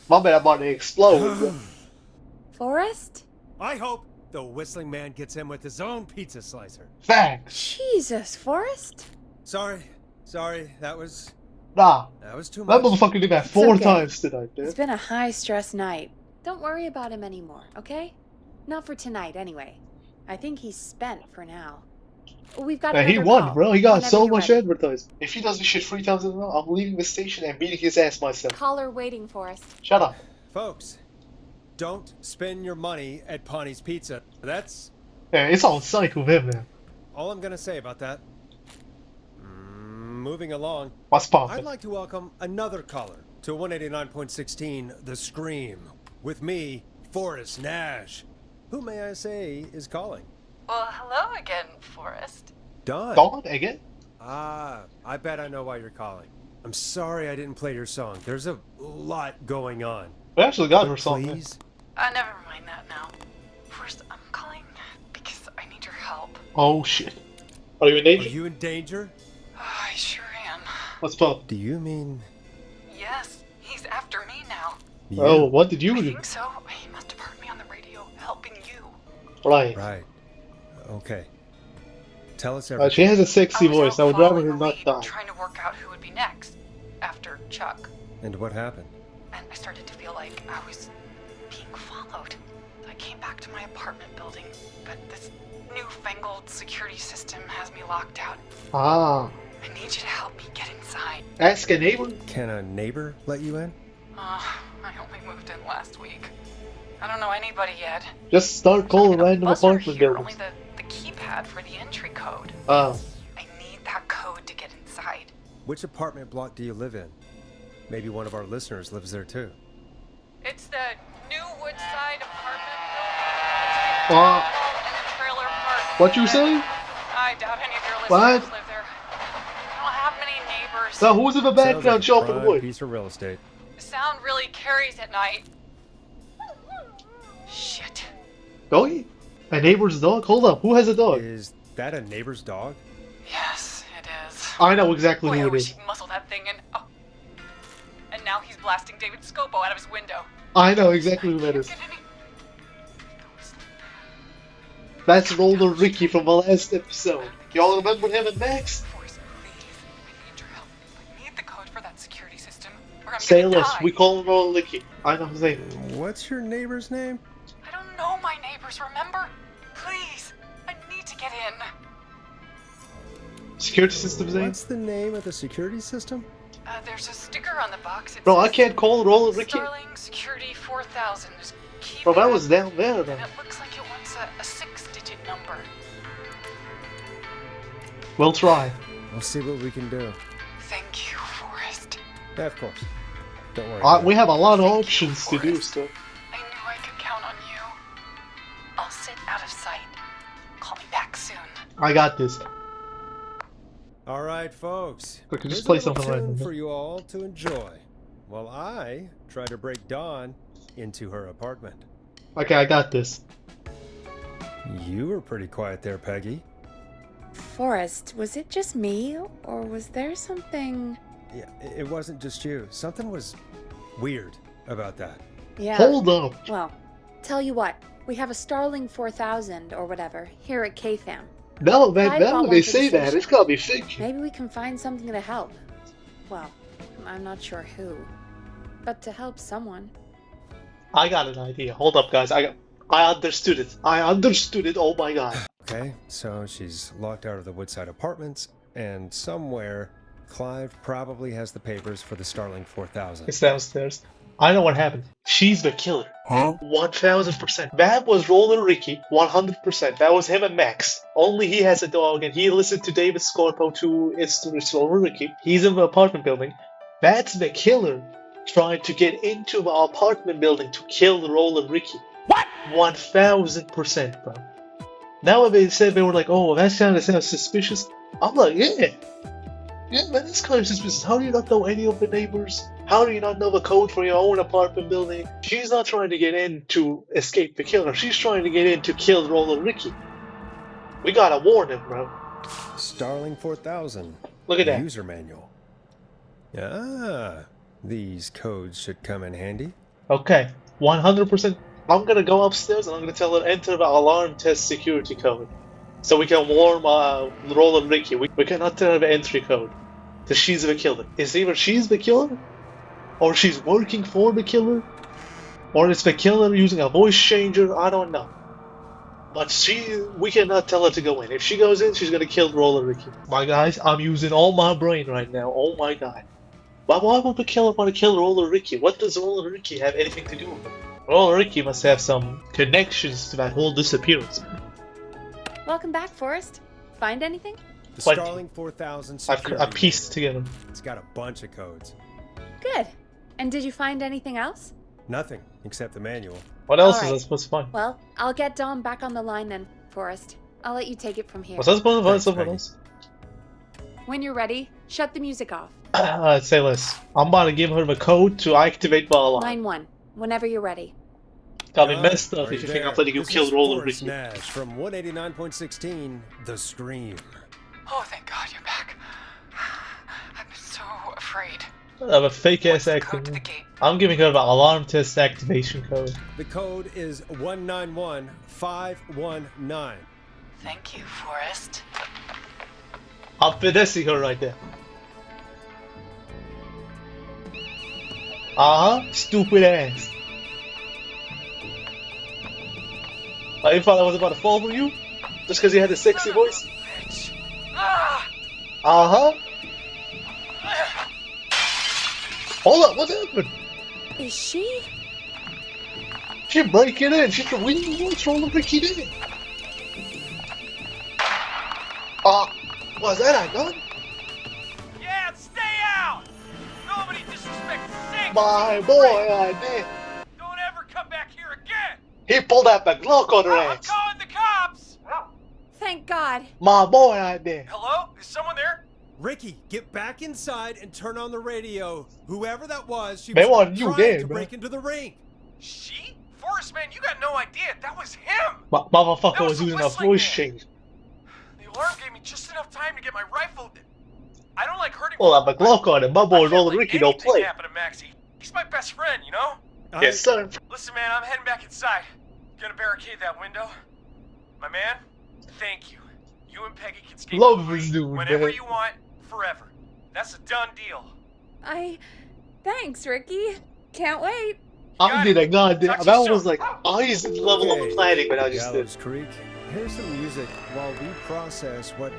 My bad, I'm about to explode, bro. Forrest? I hope the whistling man gets him with his own pizza slicer. Facts. Jesus, Forrest? Sorry, that was Nah, too that much. motherfucker did that It's 4 okay. times tonight, man. It's been a high-stress night. Don't worry about him anymore, okay? Not for tonight, anyway. I think he's spent for now. We've got Man, he another won, call, bro. He got whenever so you're much ready. advertising. If he does this shit 3 times in a row, I'm leaving the station and beating his ass myself. Caller waiting for us. Shut up. Folks, don't spend your money at Ponty's Pizza. That's Yeah, it's all psych with him, man. all I'm gonna say about that. Moving along, What's I'd poppin'? like to welcome another caller to 189.16 The Scream with me, Forrest Nash. Who may I say is calling? Well, hello again, Forrest. Don. Dawn again? Ah, I bet I know why you're calling. I'm sorry I didn't play your song. There's a lot going on. We actually got her song. man. Please? Never mind that now. First, I'm calling because I need your help. Oh shit. Are you in Are danger? you in danger? I sure am. What's up? Do you mean Yes, he's after me now. you? Oh, what did you I do? think so. He must have heard me on the radio helping you. Right. Right. Okay. Tell us She everything. has a sexy I was voice. out I would rather following her a not lead, die. trying to work out who would be next after Chuck. And what happened? And I started to feel like I was being followed. I came back to my apartment building, but this newfangled security system has me locked out. Ah. I need you to help me get inside. Ask a neighbor? Can a neighbor let you in? I only moved in last week. I don't know anybody yet. Just start calling And a random buzzer apartment here, buildings. only the keypad for the entry code. Oh. I need that code to get inside. Which apartment block do you live in? Maybe one of our listeners lives there too. It's the new Woodside apartment Uh, building. In the trailer park. what you say? I doubt any of your What? listeners live there. I don't have many neighbors. So who's in the Sounds like background a chopping prime wood? piece of real estate. The sound really carries at night. Shit. Doggy? A neighbor's dog? Hold up. Who has a dog? Is that a neighbor's dog? Yes, it is. I know exactly Boy, I who it wish is. he'd muzzle that thing and oh. And now he's blasting David Scopo out of his window. I know exactly who I that can't is. get any- That's Roller Ricky from the last episode. Y'all remember him and Max? Forrest, please. I need your help. I need the code for that security system, or I'm Say gonna less. die. We call him Roller Ricky. I know his name. What's your neighbor's name? I don't know my neighbors, remember? Please, I need to get in. Security system's name? What's the name of the security system? There's a sticker on the box. It Bro, I says can't call Roller Ricky. Starling Security 4000. There's keypad, Bro, that was down there, and though. it looks like it wants a 6-digit number. We'll try. We'll see what we can do. Thank you, Forrest. Yeah, of course. Don't worry. We have a lot of options to do stuff. I knew I could count on you. I'll sit out of sight. Call me back soon. I got this. All right, folks. We can just Here's play a little something tune random. for you all to enjoy, while I try to break Dawn into her apartment. Okay, I got this. You were pretty quiet there, Peggy. Forrest, was it just me, or was there something... Yeah, it wasn't just you. Something was weird about that. Yeah. Hold up. Well, tell you what, we have a Starling 4000 or whatever here at KFAM. No, man, I now bought when one they for the say that, station. it's gotta be fiction. Maybe we can find something to help. Well, I'm not sure who, but to help someone. I got an idea. Hold up, guys. I understood it. I understood it. Oh my god. Okay, so she's locked out of the Woodside Apartments, and somewhere Clive probably has the papers for the Starling 4000. It's downstairs. I know what happened. She's the killer. Huh? 1000%. That was Roller Ricky. 100%. That was him and Max. Only he has a dog, and he listened to David Scorpo to it's Roller Ricky. He's in the apartment building. That's the killer trying to get into the apartment building to kill Roller Ricky. What? 1000%, bro. Now when they said, they were like, oh, that sounded suspicious. I'm like, yeah. Yeah, man, that's kind of suspicious. How do you not know any of the neighbors? How do you not know the code for your own apartment building? She's not trying to get in to escape the killer. She's trying to get in to kill Roller Ricky. We gotta warn him, bro. Starling 4000. Look at that. User manual. Ah, these codes should come in handy. Okay, 100%. I'm gonna go upstairs and I'm gonna tell her enter the alarm test security code. So we can warn Roller Ricky. We cannot tell her the entry code. Because she's the killer. It's either she's the killer, or she's working for the killer, or it's the killer using a voice changer. I don't know. But we cannot tell her to go in. If she goes in, she's gonna kill Roller Ricky. My guys, I'm using all my brain right now. Oh my god. But why would the killer want to kill Roller Ricky? What does Roller Ricky have anything to do with it? Roller Ricky must have some connections to that whole disappearance. Welcome back, Forrest. Find anything? The What? Starling 4000 I security. pieced together. It's got a bunch of codes. Good. And did you find anything else? Nothing except the manual. What else Alright. is I supposed to find? Well, I'll get Dom back on the line then, Forrest. I'll let you take it from here. Was I supposed to find Thanks, something Peggy. else? When you're ready, shut the music off. Say less. I'm about to give her the code to activate the alarm. Line 1, whenever you're ready. Got me Ah, messed up are if you you think I'm there? letting you This kill is Roller Forrest Ricky. Nash from 189.16, The Scream. Oh, thank God you're back. I've been so afraid. A fake ass What's the code to acting. the gate? I'm giving her the alarm test activation code. The code is 191519. Thank you, Forrest. I'm finessing her right there. Stupid ass. I thought I was about to fall for you? Just because you had a sexy voice? Bitch. Ah! Hold up, what happened? Is she? She breaking in. She's the winning voice Roller Ricky did it. Was that a gun? Yeah, stay out! Nobody disrespects Six! My boy, I did. Don't ever come back here again! He pulled out the Glock on her I'm ass. calling the cops! Thank God. My boy, I did. Hello? Is someone there? Ricky, get back inside and turn on the radio. Whoever that was, she They was want you trying dead, to bro. break into the ring. She? Forrest, man, you got no idea. That was him! Motherfucker That was was the using a whistling voice man. change. The alarm gave me just enough time to get my rifle. I don't like hurting Pull out the Glock on him. My I boy can't Roller let Ricky don't anything play. happen to Maxie. He's my best friend, you know? Yes, sir. Listen, man, I'm heading back inside. Gonna barricade that window. My man, thank you. You and Peggy can skate Love free this dude, whenever man. you want, forever. That's a done deal. Thanks, Ricky. Can't wait. I did a goddamn. Talk to That you was soon. like highest level Okay, of planning, but I just did. Gallows Creek, here's some music while we process what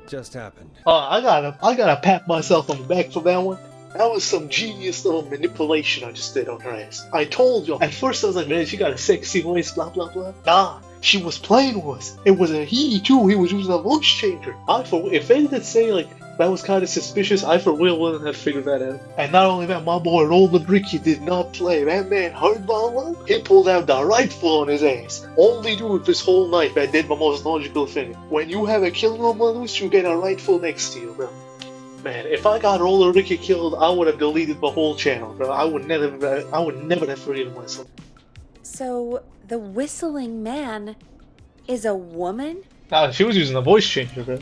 just happened. I gotta pat myself on the back for that one. That was some genius little manipulation I just did on her ass. I told you. At first I was like, man, she got a sexy voice, blah blah blah. Nah, she was playing with us. It was a he too. He was using a voice changer. If they did say like that was kind of suspicious, I for real wouldn't have figured that out. And not only that, my boy Roller Ricky did not play. That man heard my alarm. He pulled out the rifle on his ass. Only dude this whole night that did the most logical thing. When you have a killer on loose, you get a rifle next to you, bro. Man, if I got Roller Ricky killed, I would have deleted the whole channel, bro. I would never have forgiven myself. So, the whistling man is a woman? Nah, she was using a voice changer, bro.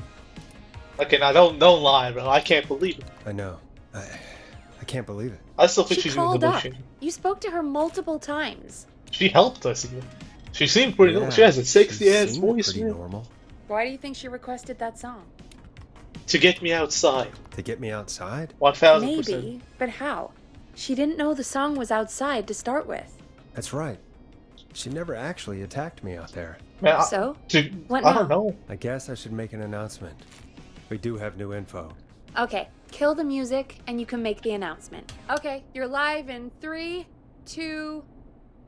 Okay, now don't lie, bro. I can't believe it. I know. I can't believe it. I still think She she's using the called voice up. changer. You spoke to her multiple times. She helped us even. She seemed pretty normal. She has a sexy she ass seemed voice, pretty man. normal. Why do you think she requested that song? To get me outside. To get me outside? 1000%. Maybe, but how? She didn't know the song was outside to start with. That's right. She never actually attacked me out there. Man, So? I What don't now? know. I guess I should make an announcement. We do have new info. Okay, kill the music and you can make the announcement. Okay, you're live in 3, 2...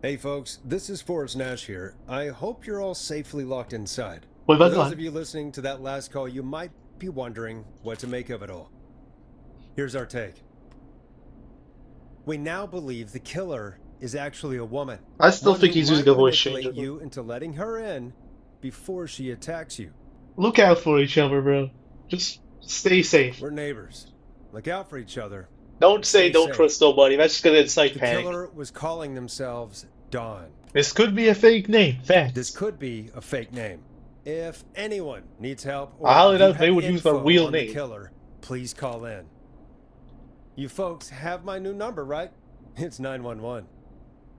Hey folks, this is Forrest Nash here. I hope you're all safely locked inside. Wait, For that's those not. of you listening to that last call, you might be wondering what to make of it all. Here's our take. We now believe the killer is actually a woman. I still One think who he's using might a voice manipulate changer. you into letting her in before she attacks you. Look out for each other, bro. Just stay safe. We're neighbors. Look out for each other. Don't say Stay don't safe. trust nobody. That's just gonna incite The panic. killer was calling themselves Dawn. This could be a fake name. Facts. This could be a fake name. If anyone needs help or I highly you doubt they have would use their info real on the name. killer, please call in. You folks have my new number, right? It's 911.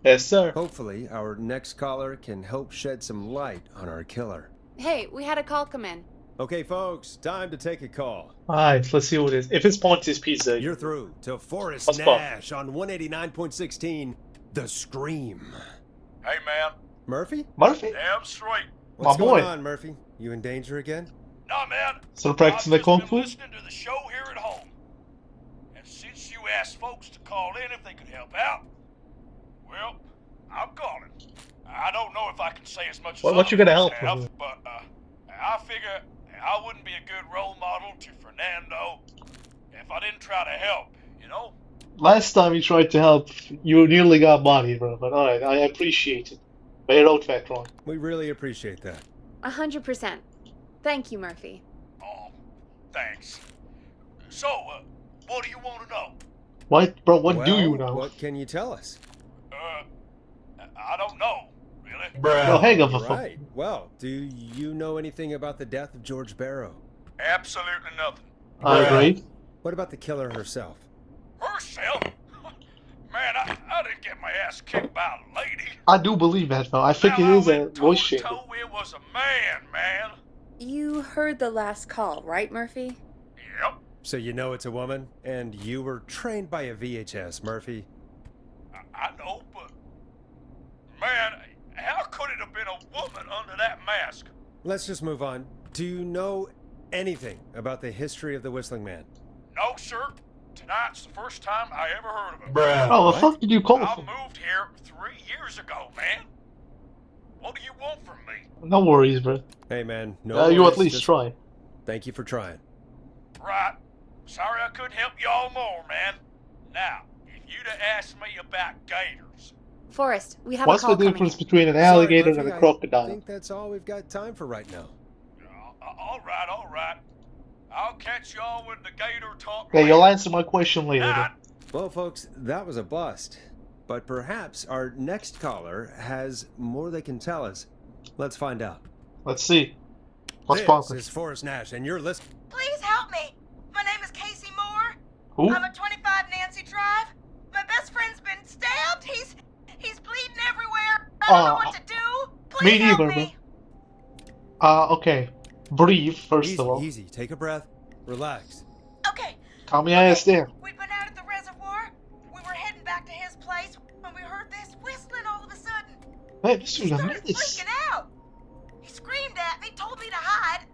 Yes, sir. Hopefully, our next caller can help shed some light on our killer. Hey, we had a call come in. Okay, folks, time to take a call. Alright, let's see what it is. If it's Pontius Pizza, You're through to Forrest What's up? Nash on 189.16, The Scream. Hey, man. Murphy? Murphy? Damn straight. What's My going boy. on, Murphy? You in danger again? Nah, man. Still practicing I've the just kung been fu? listening to the show here at home. And since you asked folks to call in if they could help out, well, I'm calling. I don't know if I can say as much as What you gonna help have, with? but I figure I wouldn't be a good role model to Fernando if I didn't try to help, you know? Last time you tried to help, you nearly got bodied, bro. But alright, I appreciate it. But you wrote that wrong. We really appreciate that. 100%. Thank you, Murphy. Oh, thanks. So, what do you want to know? What, bro? What do Well, you know? What can you tell us? I don't know, really. No, hang up a phone. Right. Well, do you know anything about the death of George Barrow? Absolutely nothing. I agree. What about the killer herself? Herself? Man, I didn't get my ass kicked by a lady. I do believe that, though. I think it Now, is I a went voice toe to changer. toe, it was a man. You heard the last call, right, Murphy? Yep, So you know it's a woman, and you were trained by a VHS, Murphy. I know, but man, how could it have been a woman under that mask? Let's just move on. Do you know anything about the history of the Whistling Man? No, sir. Tonight's the first time I ever heard of him. Oh, the What? fuck did you call I for? moved here 3 years ago, man. What do you want from me? No worries, bro. Hey, man. No. You at worries, least just try. Thank you for trying. Right. Sorry I couldn't help y'all more, man. Now, if you'd have asked me about gators, Forrest, we have What's a call the coming difference in. between an Sorry, alligator Murphy, and a I crocodile? think that's all we've got time for right now. all right. I'll catch y'all when the gator talk. Yeah, you'll later. answer my question later. Night. Well, folks, that was a bust. But perhaps our next caller has more they can tell us. Let's find out. Let's see. What's This poppin'? is Forrest Nash, and you're listening. Please help me. My name is Casey Moore. Who? I'm at 25 Nancy Drive. My best friend's been stabbed. He's bleeding everywhere. I don't know what to do. Please Me help neither, me. Okay. Breathe, first Easy, of all. easy. Take a breath. Relax. Okay. Calm your ass down. We'd been out at the reservoir. We were heading back to his place when we heard this whistling all of a sudden. Man, this He is a started menace. freaking out. He screamed at me, told me to hide.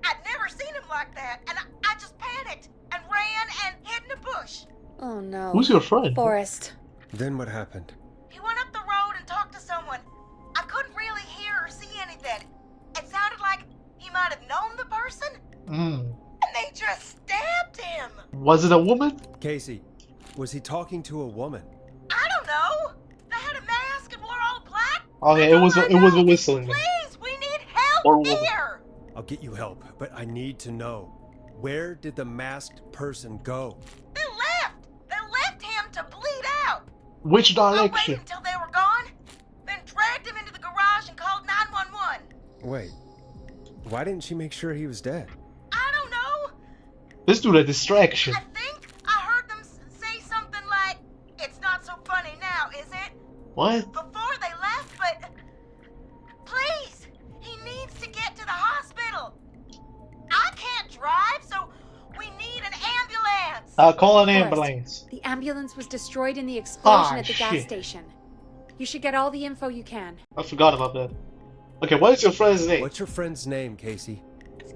I'd never seen him like that, and I just panicked and ran and hid in a bush. Oh no. Who's your friend? Forrest. Then what happened? He went up the road and talked to someone. I couldn't really hear or see anything. It sounded like he might have known the person, and they just stabbed him. Was it a woman? Casey, was he talking to a woman? I don't know. They had a mask and wore all black. Okay, That's it all I was a know. whistling man. Please, we need help Or a woman. here. I'll get you help, but I need to know. Where did the masked person go? They left. They left him to bleed out. Which I waited direction? until they were gone, then dragged him into the garage and called 911. Wait, why didn't she make sure he was dead? I don't know. Let's do the distraction. I think I heard them say something like, "It's not so funny now, is it?" What? Before they left, but please, he needs to get to the hospital. I can't drive, so we need an ambulance. Call an Forrest, ambulance. The ambulance was destroyed in the explosion Ah, at the gas shit. station. You should get all the info you can. I forgot about that. Okay, what is your friend's name? What's your friend's name, Casey? It's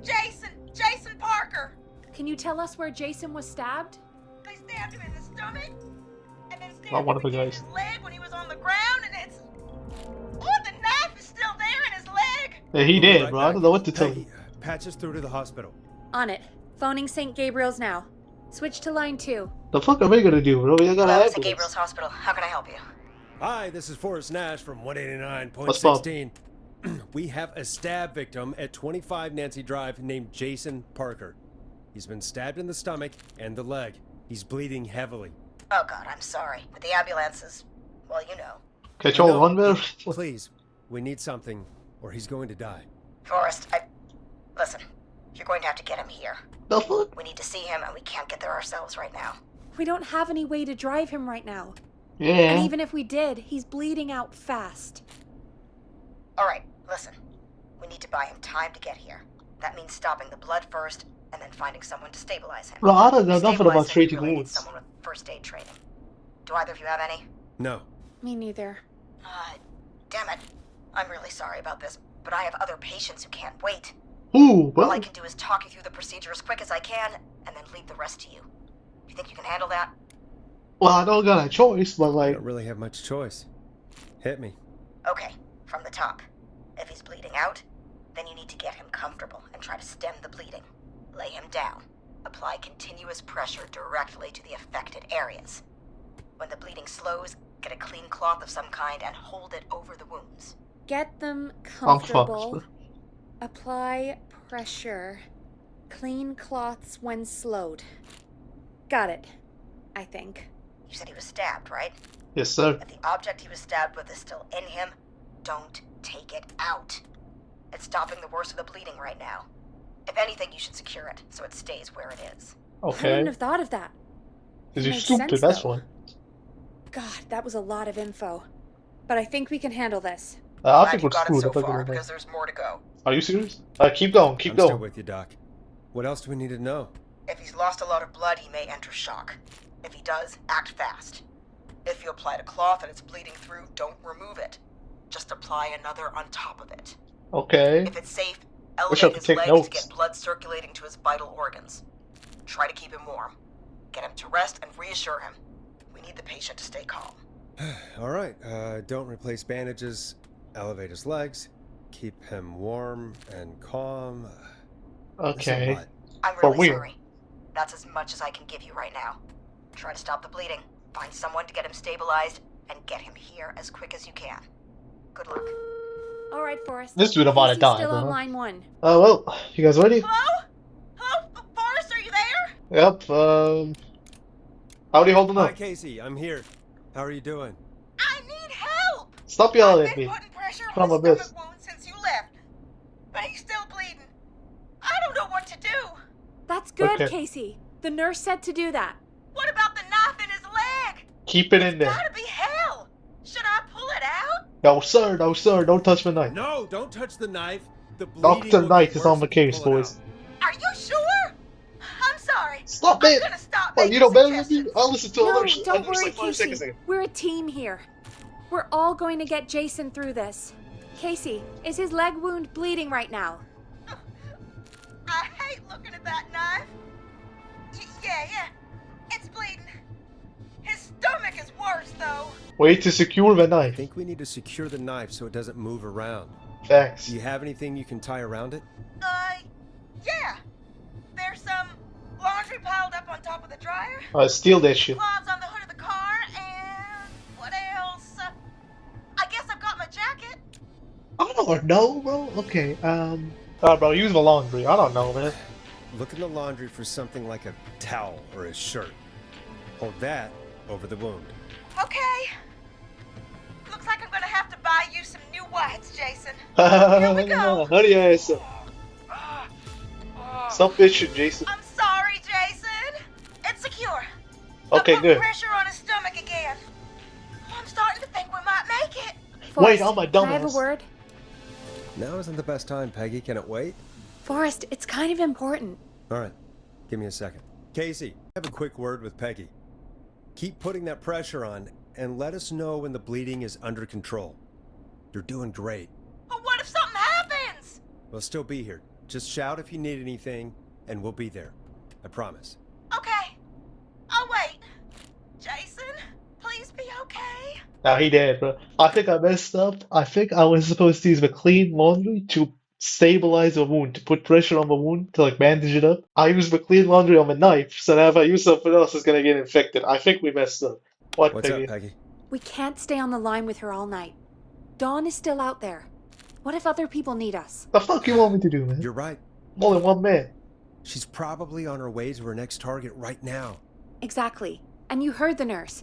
Jason Parker. Can you tell us where Jason was stabbed? They stabbed him in the stomach, and then stabbed Not one him of the again in guys. his leg when he was on the ground, and it's... Oh, the knife is still there in his leg! Yeah, he We'll be did, right bro. I back. don't know what to tell you. Peggy, patch us through to the hospital. On it. Phoning St. Gabriel's now. Switch to line 2. The fuck are we gonna do, bro? We gotta Hello, have St. Gabriel's Hospital. How can I help you? Hi, this is Forrest Nash from What's up? 189.16. We have a stab victim at 25 Nancy Drive named Jason Parker. He's been stabbed in the stomach and the leg. He's bleeding heavily. Oh, God, I'm sorry. But the ambulance is... Well, you know. Catch all No, run there. Please, we need something, or he's going to die. Forrest, Listen, you're going to have to get him here. The fuck? We need to see him, and we can't get there ourselves right now. We don't have any way to drive him right now. And Yeah. even if we did, he's bleeding out fast. Alright, listen. We need to buy him time to get here. That means stopping the blood first, and then finding someone to stabilize him. Bro, I don't know To nothing stabilize about him, treating we really need wounds. someone with first aid training. Do either of you have any? No. Me neither. Damn it. I'm really sorry about this, but I have other patients who can't wait. Ooh, All I what? can do is talk you through the procedure as quick as I can, and then leave the rest to you. You think you can handle that? Well, I don't got a choice, but I like, don't really have much choice. Hit me. Okay, from the top. If he's bleeding out, then you need to get him comfortable and try to stem the bleeding. Lay him down. Apply continuous pressure directly to the affected areas. When the bleeding slows, get a clean cloth of some kind and hold it over the wounds. Get them I'm fucked. comfortable. Apply pressure. Clean cloths when slowed. Got it. I think. You said he was stabbed, right? Yes, sir. If the object he was stabbed with is still in him, don't take it out. It's stopping the worst of the bleeding right now. If anything, you should secure it so it stays where it is. I Okay. wouldn't have thought of that. Cause you're Makes stupid, sense, that's though. why. God, that was a lot of info. But I think we can handle this. I Glad think you we're got it screwed. so I think far, we're because there's more to go. Are you serious? Keep going, keep I'm going. still with you, Doc. What else do we need to know? If he's lost a lot of blood, he may enter shock. If he does, act fast. If you applied a cloth and it's bleeding through, don't remove it. Just apply another on top of it. Okay. If it's safe, Wish I elevate could his take leg to notes. get blood circulating to his vital organs. Try to keep him warm. Get him to rest and reassure him. We need the patient to stay calm. All right. Don't replace bandages. Elevate his legs. Keep him warm and calm. That's a Okay. lot. I'm For really real. sorry. That's as much as I can give you right now. Try to stop the bleeding, find someone to get him stabilized, and get him here as quick as you can. Good luck. All right, Forrest. This dude about to Casey's die, still on bro. line 1. Well, you guys ready? Hello? Hello? Forrest, are you there? Yep, how are you holding Hi, up? Casey. I'm here. How are you doing? I need help! Stop yelling I've at been me. putting pressure Try on my his stomach best. wound since you left. But he's still bleeding. I don't know what to do. That's good, Okay. Casey. The nurse said to do that. What about the knife in his leg? Keep it in It's there. gotta be hell. Should I pull it out? No, sir, don't touch my knife. No, don't touch the knife. The bleeding Dr. will Knight get is worse on the if you case, pull it boys. Are you sure? I'm sorry. Stop I'm it! gonna stop What, making you know better than me? suggestions. I'll listen to No, another don't worry, like 5 seconds Casey. ago. We're a team here. We're all going to get Jason through this. Casey, is his leg wound bleeding right now? I hate looking at that knife. Yeah. It's bleeding. His stomach is worse, though. Wait to secure the I knife. think we need to secure the knife so it doesn't move around. Facts. Do you have anything you can tie around it? Yeah. There's some laundry piled up on top of the dryer, Steal that shit. cloths on the hood of the car, and what else? I guess I've got my jacket. I don't know, bro. Okay, bro, use the laundry. I don't know, man. Look in the laundry for something like a towel or a shirt. Hold that over the wound. Okay. Looks like I'm gonna have to buy you some new whites, Jason. Here we go. Hurry your ass up. Stop bitching, Jason. I'm sorry, Jason. It's secure. Okay, I put good. pressure on his stomach again. I'm starting to think we might make it. Wait, Forrest, I'm a can I have a dumbass. word? Now isn't the best time, Peggy. Can it wait? Forrest, it's kind of important. All right. Give me a second. Casey, have a quick word with Peggy. Keep putting that pressure on and let us know when the bleeding is under control. You're doing great. But what if something happens? We'll still be here. Just shout if you need anything, and we'll be there. I promise. Okay. Oh, wait. Jason, please be okay. Now he did, bro. I think I messed up. I think I was supposed to use McLean Laundry to stabilize a wound, to put pressure on the wound, to like bandage it up. I used McLean Laundry on the knife, so now if I use something else, it's gonna get infected. I think we messed up. What, What's Peggy? up, Peggy? We can't stay on the line with her all night. Dawn is still out there. What if other people need us? The fuck you want me to do, man? You're right. I'm only one man. She's probably on her way to her next target right now. Exactly. And you heard the nurse.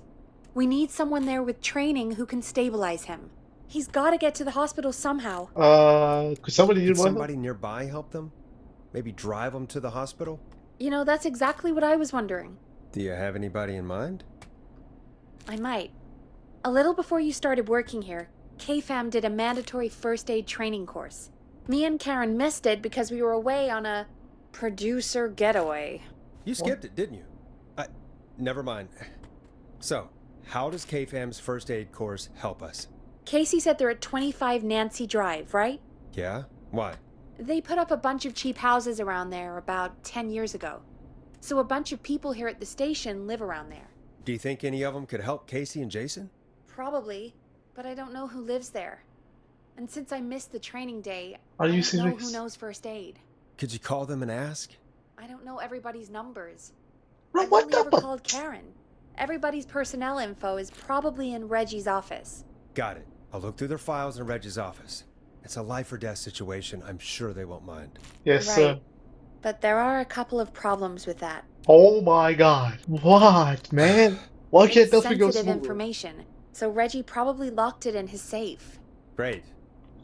We need someone there with training who can stabilize him. He's got to get to the hospital somehow. Could somebody Could need one? somebody nearby help them? Maybe drive them to the hospital? You know, that's exactly what I was wondering. Do you have anybody in mind? I might. A little before you started working here, KFAM did a mandatory first aid training course. Me and Karen missed it because we were away on a producer getaway. You skipped it, didn't you? Never mind. So, how does KFAM's first aid course help us? Casey said they're at 25 Nancy Drive, right? Yeah? Why? They put up a bunch of cheap houses around there about 10 years ago. So a bunch of people here at the station live around there. Do you think any of them could help Casey and Jason? Probably, but I don't know who lives there. And since I missed the training day, Are I you don't know serious? who knows first aid. Could you call them and ask? I don't know everybody's numbers. Bro, I've what only the ever fuck? called Karen. Everybody's personnel info is probably in Reggie's office. Got it. I'll look through their files in Reggie's office. It's a life or death situation. I'm sure they won't mind. Yes, Right. sir. But there are a couple of problems with that. Oh my god. What, man? Why can't It's nothing go sensitive smoothly? information, so Reggie probably locked it in his safe. Great.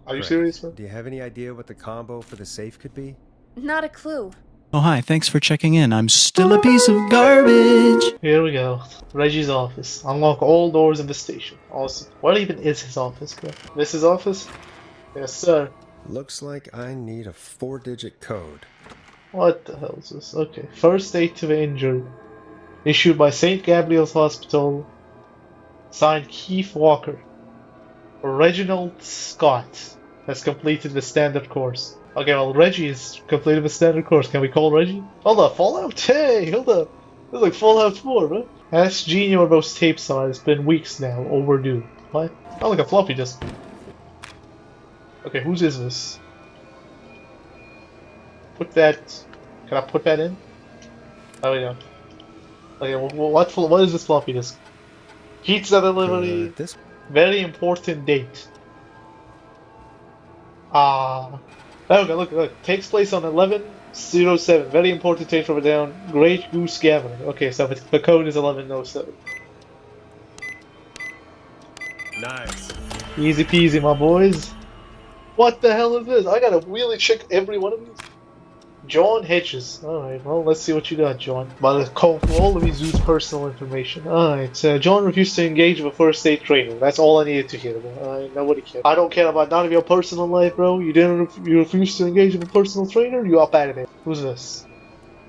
Are you Great. serious, man? Do you have any idea what the combo for the safe could be? Not a clue. Oh, hi, thanks for checking in. I'm still a piece of garbage. Here we go. Reggie's office. Unlock all doors in the station. Awesome. What even is his office, bro? This his office? Yes, sir. Looks like I need a 4-digit code. What the hell is this? Okay. First aid to the injured. Issued by St. Gabriel's Hospital. Signed Keith Walker. Reginald Scott has completed the standard course. Okay, well, Reggie has completed the standard course. Can we call Reggie? Hold up, Fallout? Hey, hold up. This is like Fallout 4, bro. Ask Genie where those tapes are. It's been weeks now. Overdue. What? Oh, like a floppy disk. Okay, whose is this? Put that... Can I put that in? Oh, yeah. Okay, what is this floppy disk? Pizza delivery. This Very important date. Okay, look. Takes place on 11/07. Very important date for the down. Great Goose Gathering. Okay, so the code is 11/07. nice. Easy peasy, my boys. What the hell is this? I gotta really check every one of these. John Hedges. Alright, well, let's see what you got, John. But call all of these use personal information. Alright, John refused to engage with a first aid training. That's all I needed to hear about. Alright, nobody cares. I don't care about none of your personal life, bro. You refused to engage with a personal trainer? You up out of there. Who's this?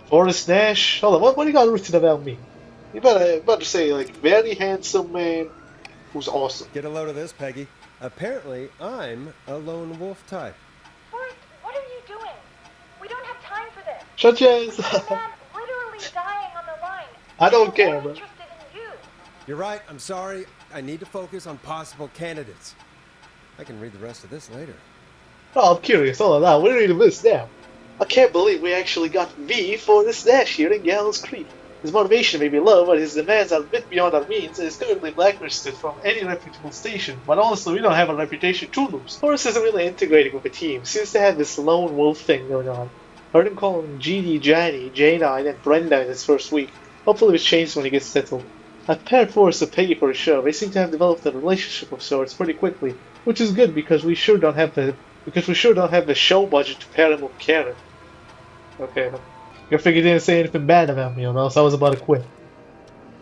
Forrest Nash? Hold on, what do you got written about me? You better say, like, very handsome man who's awesome. Get a load of this, Peggy. Apparently, I'm a lone wolf type. Forrest, what are you doing? We don't have time for this. Shut your ass. There's a man literally dying on the line. I don't We're care, more bro. interested in you. You're right. I'm sorry. I need to focus on possible candidates. I can read the rest of this later. Oh, I'm curious. Hold on, now. We're reading this now. I can't believe we actually got V for this Nash here in Gallows Creek. His motivation may be low, but his demands are a bit beyond our means and is currently blacklisted from any reputable station. But honestly, we don't have a reputation to lose. Forrest isn't really integrating with the team, seems to have this lone wolf thing going on. Heard him call him GD, Johnny, J9, and Brenda in his first week. Hopefully this changes when he gets settled. I paired Forrest and Peggy for a show. They seem to have developed a relationship of sorts pretty quickly, which is good because we sure don't have the show budget to pair him with Karen. Okay, I figured he didn't say anything bad about me, so I was about to quit.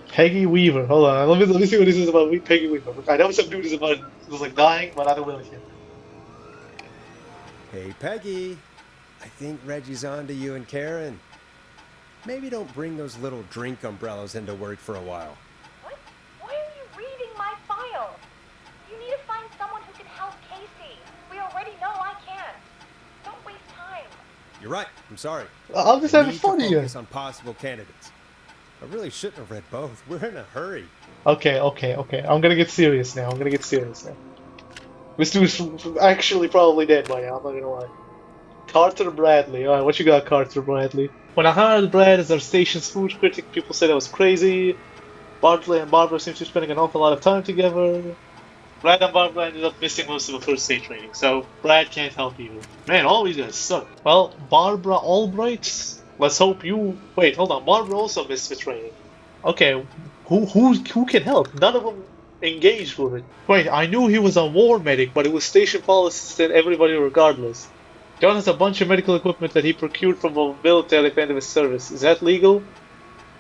Peggy Weaver. Hold on, let me see what this is about Peggy Weaver. I know some dude is about was like dying, but I don't really care. Hey, Peggy. I think Reggie's on to you and Karen. Maybe don't bring those little drink umbrellas into work for a while. What? Why are you reading my file? You need to find someone who can help Casey. We already know I can't. Don't waste time. You're right. I'm sorry. I'm just We having need fun to here. focus on possible candidates. I really shouldn't have read both. We're in a hurry. Okay. I'm gonna get serious now. This dude's actually probably dead by now, I'm not gonna lie. Carter Bradley. Alright, what you got, Carter Bradley? When I hired Brad as our station's food critic, people said I was crazy. Bartley and Barbara seem to be spending an awful lot of time together. Brad and Barbara ended up missing most of the first aid training, so Brad can't help you. Man, all these guys suck. Well, Barbara Albright, let's hope you... Wait, hold on. Barbara also missed the training. Okay, who can help? None of them engaged with it. Wait, I knew he was a war medic, but it was station policies and everybody regardless. John has a bunch of medical equipment that he procured from the military at the end of his service. Is that legal?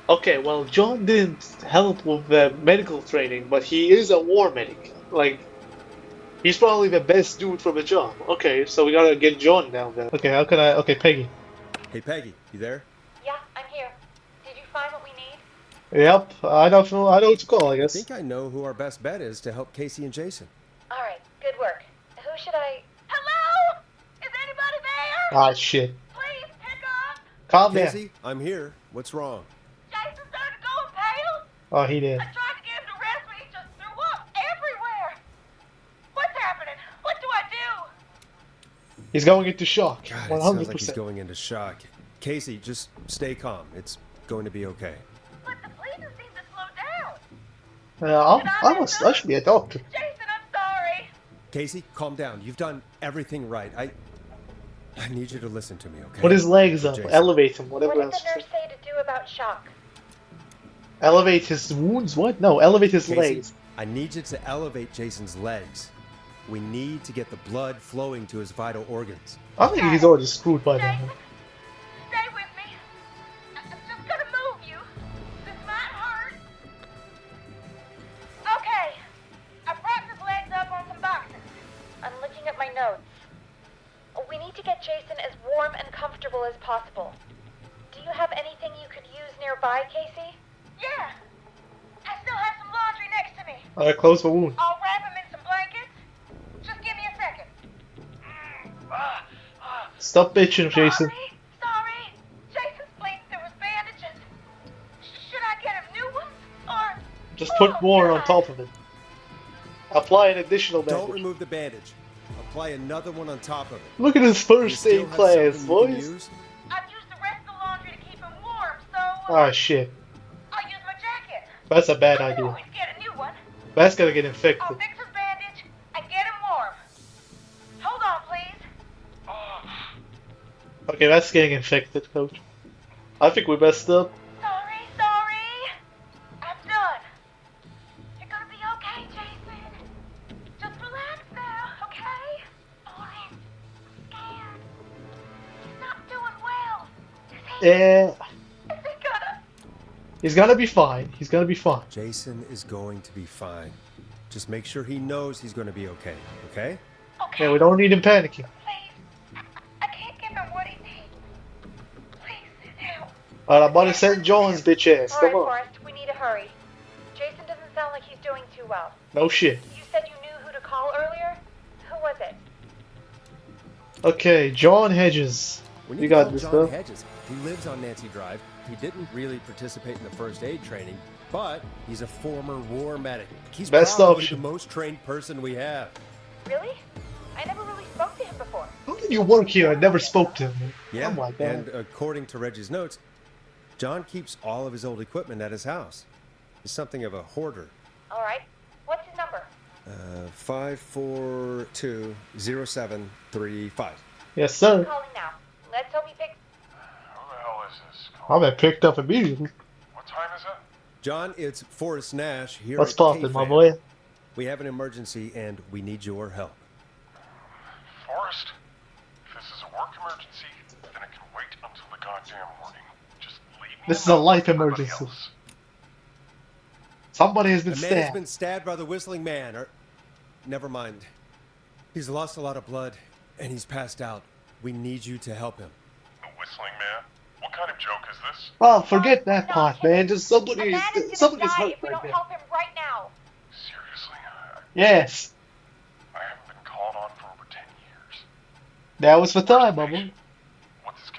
Okay, well, John didn't help with the medical training, but he is a war medic. Like, he's probably the best dude for the job. Okay, so we gotta get John down there. Okay, how can I... Okay, Peggy. Hey, Peggy, you there? Yeah, I'm here. Did you find what we need? Yep, I know what to call, I I guess. think I know who our best bet is to help Casey and Jason. Alright, good work. Who should I... Hello? Is anybody there? Ah, shit. Please pick up. Calm down. Casey, I'm here. What's wrong? Jason started going pale. Oh, he did. I tried to get him to rest, but he just threw up everywhere. What's happening? What do I do? He's going into shock. God, it 100%. sounds like he's going into shock. Casey, just stay calm. It's going to be okay. But the bleeding seems to slow down. I should be a doctor. Jason, I'm sorry. Casey, calm down. You've done everything right. I need you to listen to me, okay? Put his legs up. Jason. Elevate him. Whatever What did else. the nurse say to do about shock? Elevate his wounds? What? No, elevate his Casey, legs. I need you to elevate Jason's legs. We need to get the blood flowing to his vital organs. I think he's already screwed by now. Jason, stay with me. I'm just gonna move you. This might hurt. Okay. I propped his legs up on some boxes. I'm looking at my notes. We need to get Jason as warm and comfortable as possible. Do you have anything you could use nearby, Casey? Yeah. I still have some laundry next to me. Alright, close the wound. I'll wrap him in some blankets. Just give me a second. Stop bitching, Jason. Sorry. Jason's bleeding through his bandages. Should I get him new ones? Or... Just put more on top of it. Apply an additional Don't bandage. remove the bandage. Apply another one on top of it. Look at his You first still aid have class, something you can boys. use? I've used the rest of the laundry to keep him warm, so... Ah, shit. I'll use my jacket. That's a bad I can idea. always get a new one. That's gonna get I'll infected. fix his bandage and get him warm. Hold on, please. Okay, that's getting infected, coach. I think we messed up. Sorry. I'm done. You're gonna be okay, Jason. Just relax now, okay? Orange, scared. He's not doing well. Yeah. Is he gonna... He's gonna be fine. He's gonna be fine. Jason is going to be fine. Just make sure he knows he's going to be okay, okay? Okay, Yeah, we don't need him panicking. please. I can't give him what he needs. Please sit down. Alright, I'm about to send John's bitch ass. Alright, Come on. Forrest, we need to hurry. Jason doesn't sound like he's doing too well. No shit. You said you knew who to call earlier? Who was it? Okay, John Hedges. When You got call this, John bro. Hedges. He lives on Nancy Drive. He didn't really participate in the first aid training, but he's a former war medic. He's Best probably option. the most trained person we have. Really? I never really spoke to him before. How did you work here? I never spoke to him. Yeah, Oh my god. and according to Reggie's notes, John keeps all of his old equipment at his house. He's something of a hoarder. Alright. What's his number? 5420735. Yes, sir. Calling now. Let's hope he picks... Who the hell is this? I'm been picked up immediately. What time is it? John, it's Forrest Nash here What's at poppin', my KFAM. boy? We have an emergency and we need your help. Forrest, if this is a work emergency, then it can wait until the goddamn morning. Just leave me This is a alone life with everybody emergency. else. Somebody has been A man has stabbed. been stabbed by the Whistling Man, or... Never mind. He's lost a lot of blood, and he's passed out. We need you to help him. The Whistling Man? What kind of joke is this? Oh, forget that No, part, man. Just The somebody, man is gonna somebody's die hurt if we right don't now. help him right now. Seriously? Yes, I haven't been called on for over 10 years. that was the time, my boy. What's his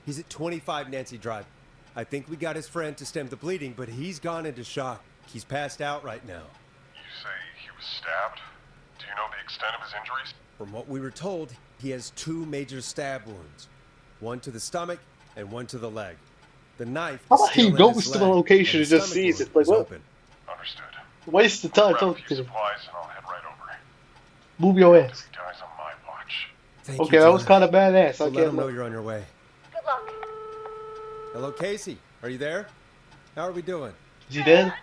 He's at 25 Nancy Drive. I think we got his friend to stem the bleeding, but he's gone into shock. He's passed out right now. You say he was stabbed? Do you know the extent of his injuries? From what we were told, he has 2 major stab wounds. One to the stomach and one to the leg. The knife How is about he still in goes his to the leg, location and and the just stomach sees wound it? Like, is what? open. Understood. Waste the time Grab a talking few to him. supplies and I'll head right over. Move your ass. He dies on my watch. Thank Okay, you, that was John. kind of badass. I We'll let can't him know look. you're on your way. Good luck. Hello, Casey. Are you there? How are we doing? Is he dead?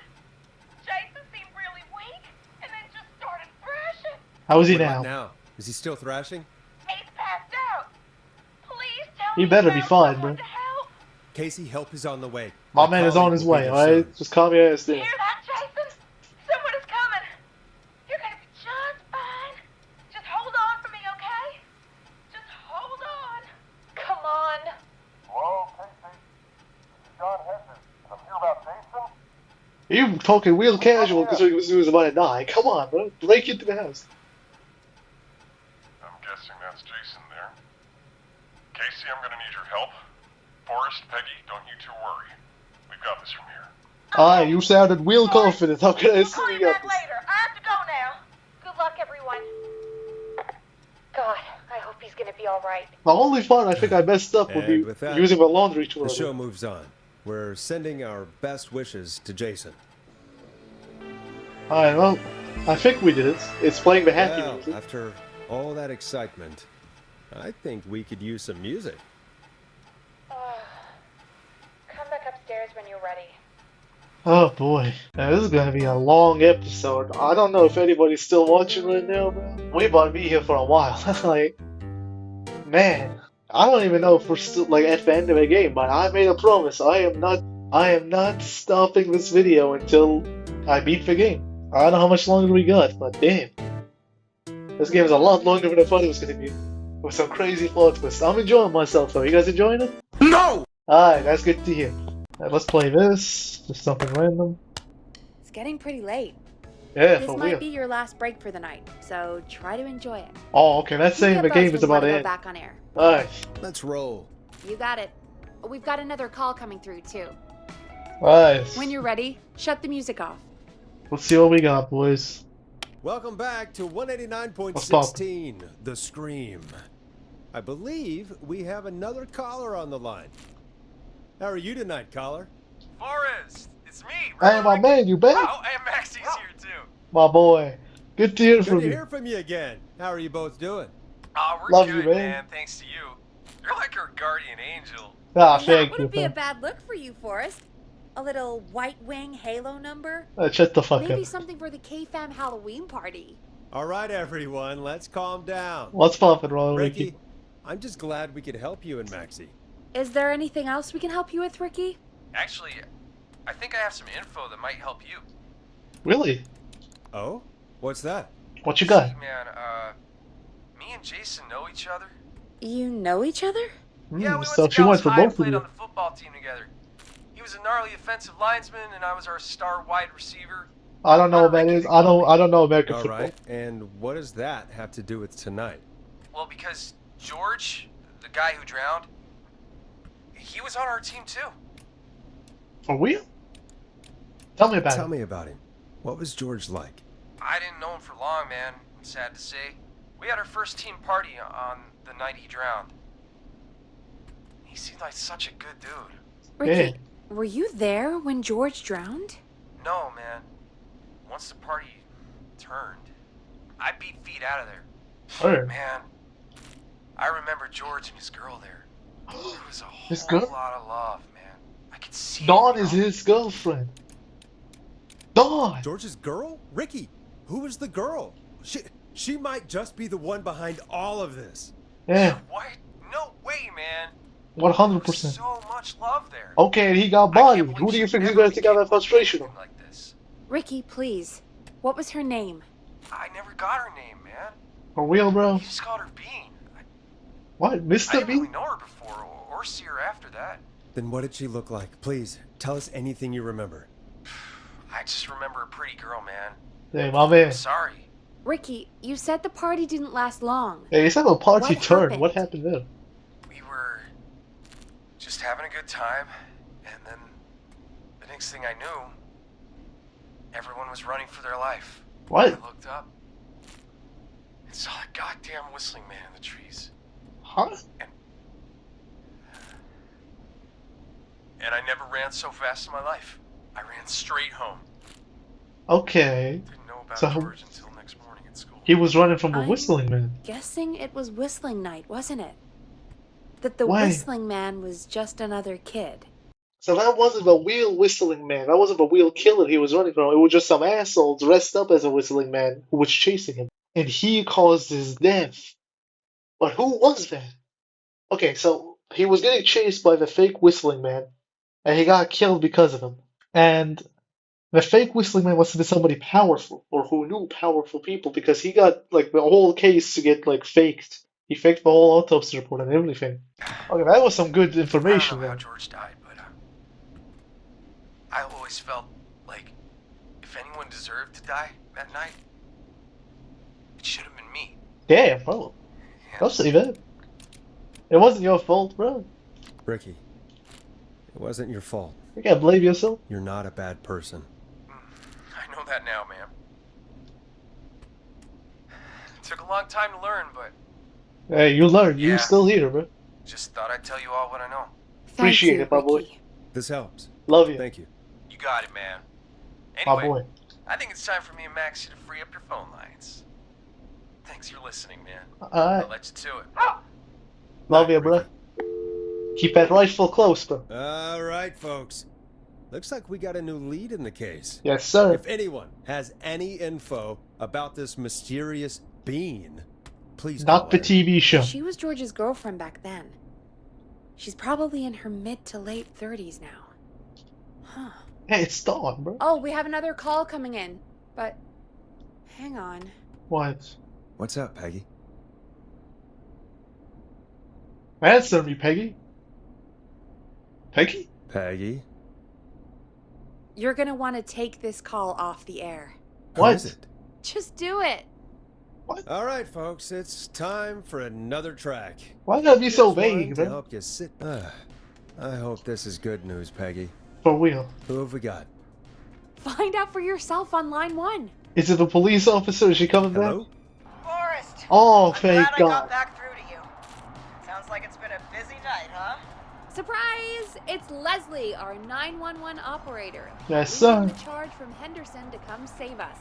Jason seemed really weak, and then just started thrashing. How is he What about now? now? Is he still thrashing? He's passed out. Please tell He me better you be found fine, someone bro. to help. Casey, help is on the way. My man is on his colleague will be way, there alright? soon. Just calm your ass You down. hear that, Jason? Someone is coming. You're gonna be just fine. Just hold on for me, okay? Just hold on. Come on. Hello, Casey. This is John Hedges. I'm here about Jason. You talking real casual because he was about to die. Come on, bro. Break into the house. I'm guessing that's Jason there. Casey, I'm gonna need your help. Forrest, Peggy, don't you two worry. We've got this from here. Ah, you sounded real confident. How can I I'll see call you you got back this? later. I have to go now. Good luck, everyone. God, I hope he's gonna be alright. The only part I think I messed up would be And with that, using my laundry tool. The show moves on. We're sending our best wishes to Jason. Alright, well, I think we did it. It's playing the happy Well, music. after all that excitement, I think we could use some music. Come back upstairs when you're ready. Oh boy. Now, this is gonna be a long episode. I don't know if anybody's still watching right now, bro. We about to be here for a while. Like, man, I don't even know if we're still like at the end of the game, but I made a promise. I am not stopping this video until I beat the game. I don't know how much longer we got, but damn. This game is a lot longer than I thought it was gonna be. With some crazy plot twists. I'm enjoying myself though. You guys enjoying it? No! Alright, that's good to hear. Let's play this. Just something random. It's getting pretty late. Yeah, This for might real. be your last break for the night, so try to enjoy it. Oh, okay. That's saying the game is about to to go end. back on air. Alright. Let's roll. You got it. We've got another call coming through too. Alright. When you're ready, shut the music off. Let's see what we got, boys. Welcome back to Let's 189.16, The Scream. I believe we have another caller on the line. How are you tonight, caller? Forrest, it's me. Hey, my man, you back? Oh, and Maxie's here too. My boy. Good to hear Good from to you. hear from you again. How are you both doing? Oh, we're Love good, you, man. Thanks to you. You're like our guardian angel. Ah, that thank you. wouldn't be a man. bad look for you, Forrest. A little white wing halo number. Shut the fuck Maybe up. something for the K-Fam Halloween party. All right, everyone, let's calm down. What's poppin', Ron Ricky, Ricky? I'm just glad we could help you and Maxie. Is there anything else we can help you with, Ricky? Actually, I think I have some info that might help you. Really? Oh? What's that? What you got? See, man, me and Jason know each other. You know each other? Yeah, we went so to she went Dallas for High and both of played you. on the football team together. He was a gnarly offensive linesman, and I was our star wide receiver. I don't know what that is. I don't know American All football. right, and what does that have to do with tonight? Well, because George, the guy who drowned, he was on our team too. For real? Tell me about Tell it. me about him. What was George like? I didn't know him for long, man. Sad to say. We had our first team party on the night he drowned. He seemed like such a good dude. Ricky, were you there when George drowned? No, man. Once the party turned, I beat feet out of there. Word. Man, I remember George and his girl there. There was a His whole girl? lot of love, man. I could see Dawn it, is bro. his girlfriend. Dawn! George's girl? Ricky, who was the girl? She might just be the one behind all of this. Yeah, What? No way, man. 100%. So much love there. Okay, and he got I bodied. can't Who do you believe think she he's gonna never take out that became frustration on? anything like this. Ricky, please. What was her name? I never got her name, man. For real, bro? You just called her Bean. What? I Mr. didn't B? really know her before or see her after that. Then what did she look like? Please, tell us anything you remember. I just remember a pretty girl, man. Hey, my man. I'm sorry. Ricky, you said the party didn't last long. Hey, it's not a party What turn. happened? What happened there? just having a good time, and then the next thing I knew, everyone was running for their life. What? I looked up and saw a goddamn whistling man in the trees. Huh? And I never ran so fast in my life. I ran straight home. Okay. Didn't know about So George until next morning at school. he was running from a I'm whistling man. Guessing it was Whistling Night, wasn't it? That the Why? Whistling Man was just another kid. So that wasn't a real whistling man. That wasn't a real killer he was running from. It was just some asshole dressed up as a whistling man who was chasing him. And he caused his death. But who was that? Okay, so he was getting chased by the fake whistling man, and he got killed because of him. And the fake whistling man must have been somebody powerful, or who knew powerful people, because he got, like, the whole case to get, like, faked. He faked the whole autopsy report and everything. Okay, that was some good I information, don't know how man. George died, but I always felt like if anyone deserved to die that night, it should have been me. Damn, bro. Don't say that. It wasn't your fault, bro. Ricky, it wasn't your fault. You can't blame yourself. You're not a bad person. I know that now, ma'am. It took a long time to learn, but Hey, you learned. Yeah. You're still here, bro. just thought I'd tell you all what I know. Appreciate Thank you, it, my boy. Ricky. This helps. Love you, Thank you. You got it, man. my Anyway, boy. I think it's time for me and Maxie to free up your phone lines. Thanks for listening, man. Alright. I'll let you to it. Love you, bro. Keep that rifle close, bro. All right, folks. Looks like we got a new lead in the case. Yes, sir. If anyone has any info about this mysterious being, please Not call the in. TV show. She was George's girlfriend back then. She's probably in her mid to late 30s now. Huh. Hey, it's Dawn, bro. Oh, we have another call coming in. But hang on. What? What's up, Peggy? Answer me, Peggy. Peggy? Peggy? You're gonna want to take this call off the air. Who What? is it? Just do it. All right, folks. It's time for another track. Why gotta be so Here's one vague, to bro? help you sit. I hope this is good news, Peggy. For real. Who have we got? Find out for yourself on line 1. Is it a police officer? Is she coming Hello? back? Forrest! Oh, I'm thank glad I God. got back through to you. Sounds like it's been a busy night, huh? Surprise! It's Leslie, our 911 operator. Yes, Leading sir. the charge from Henderson to come save us.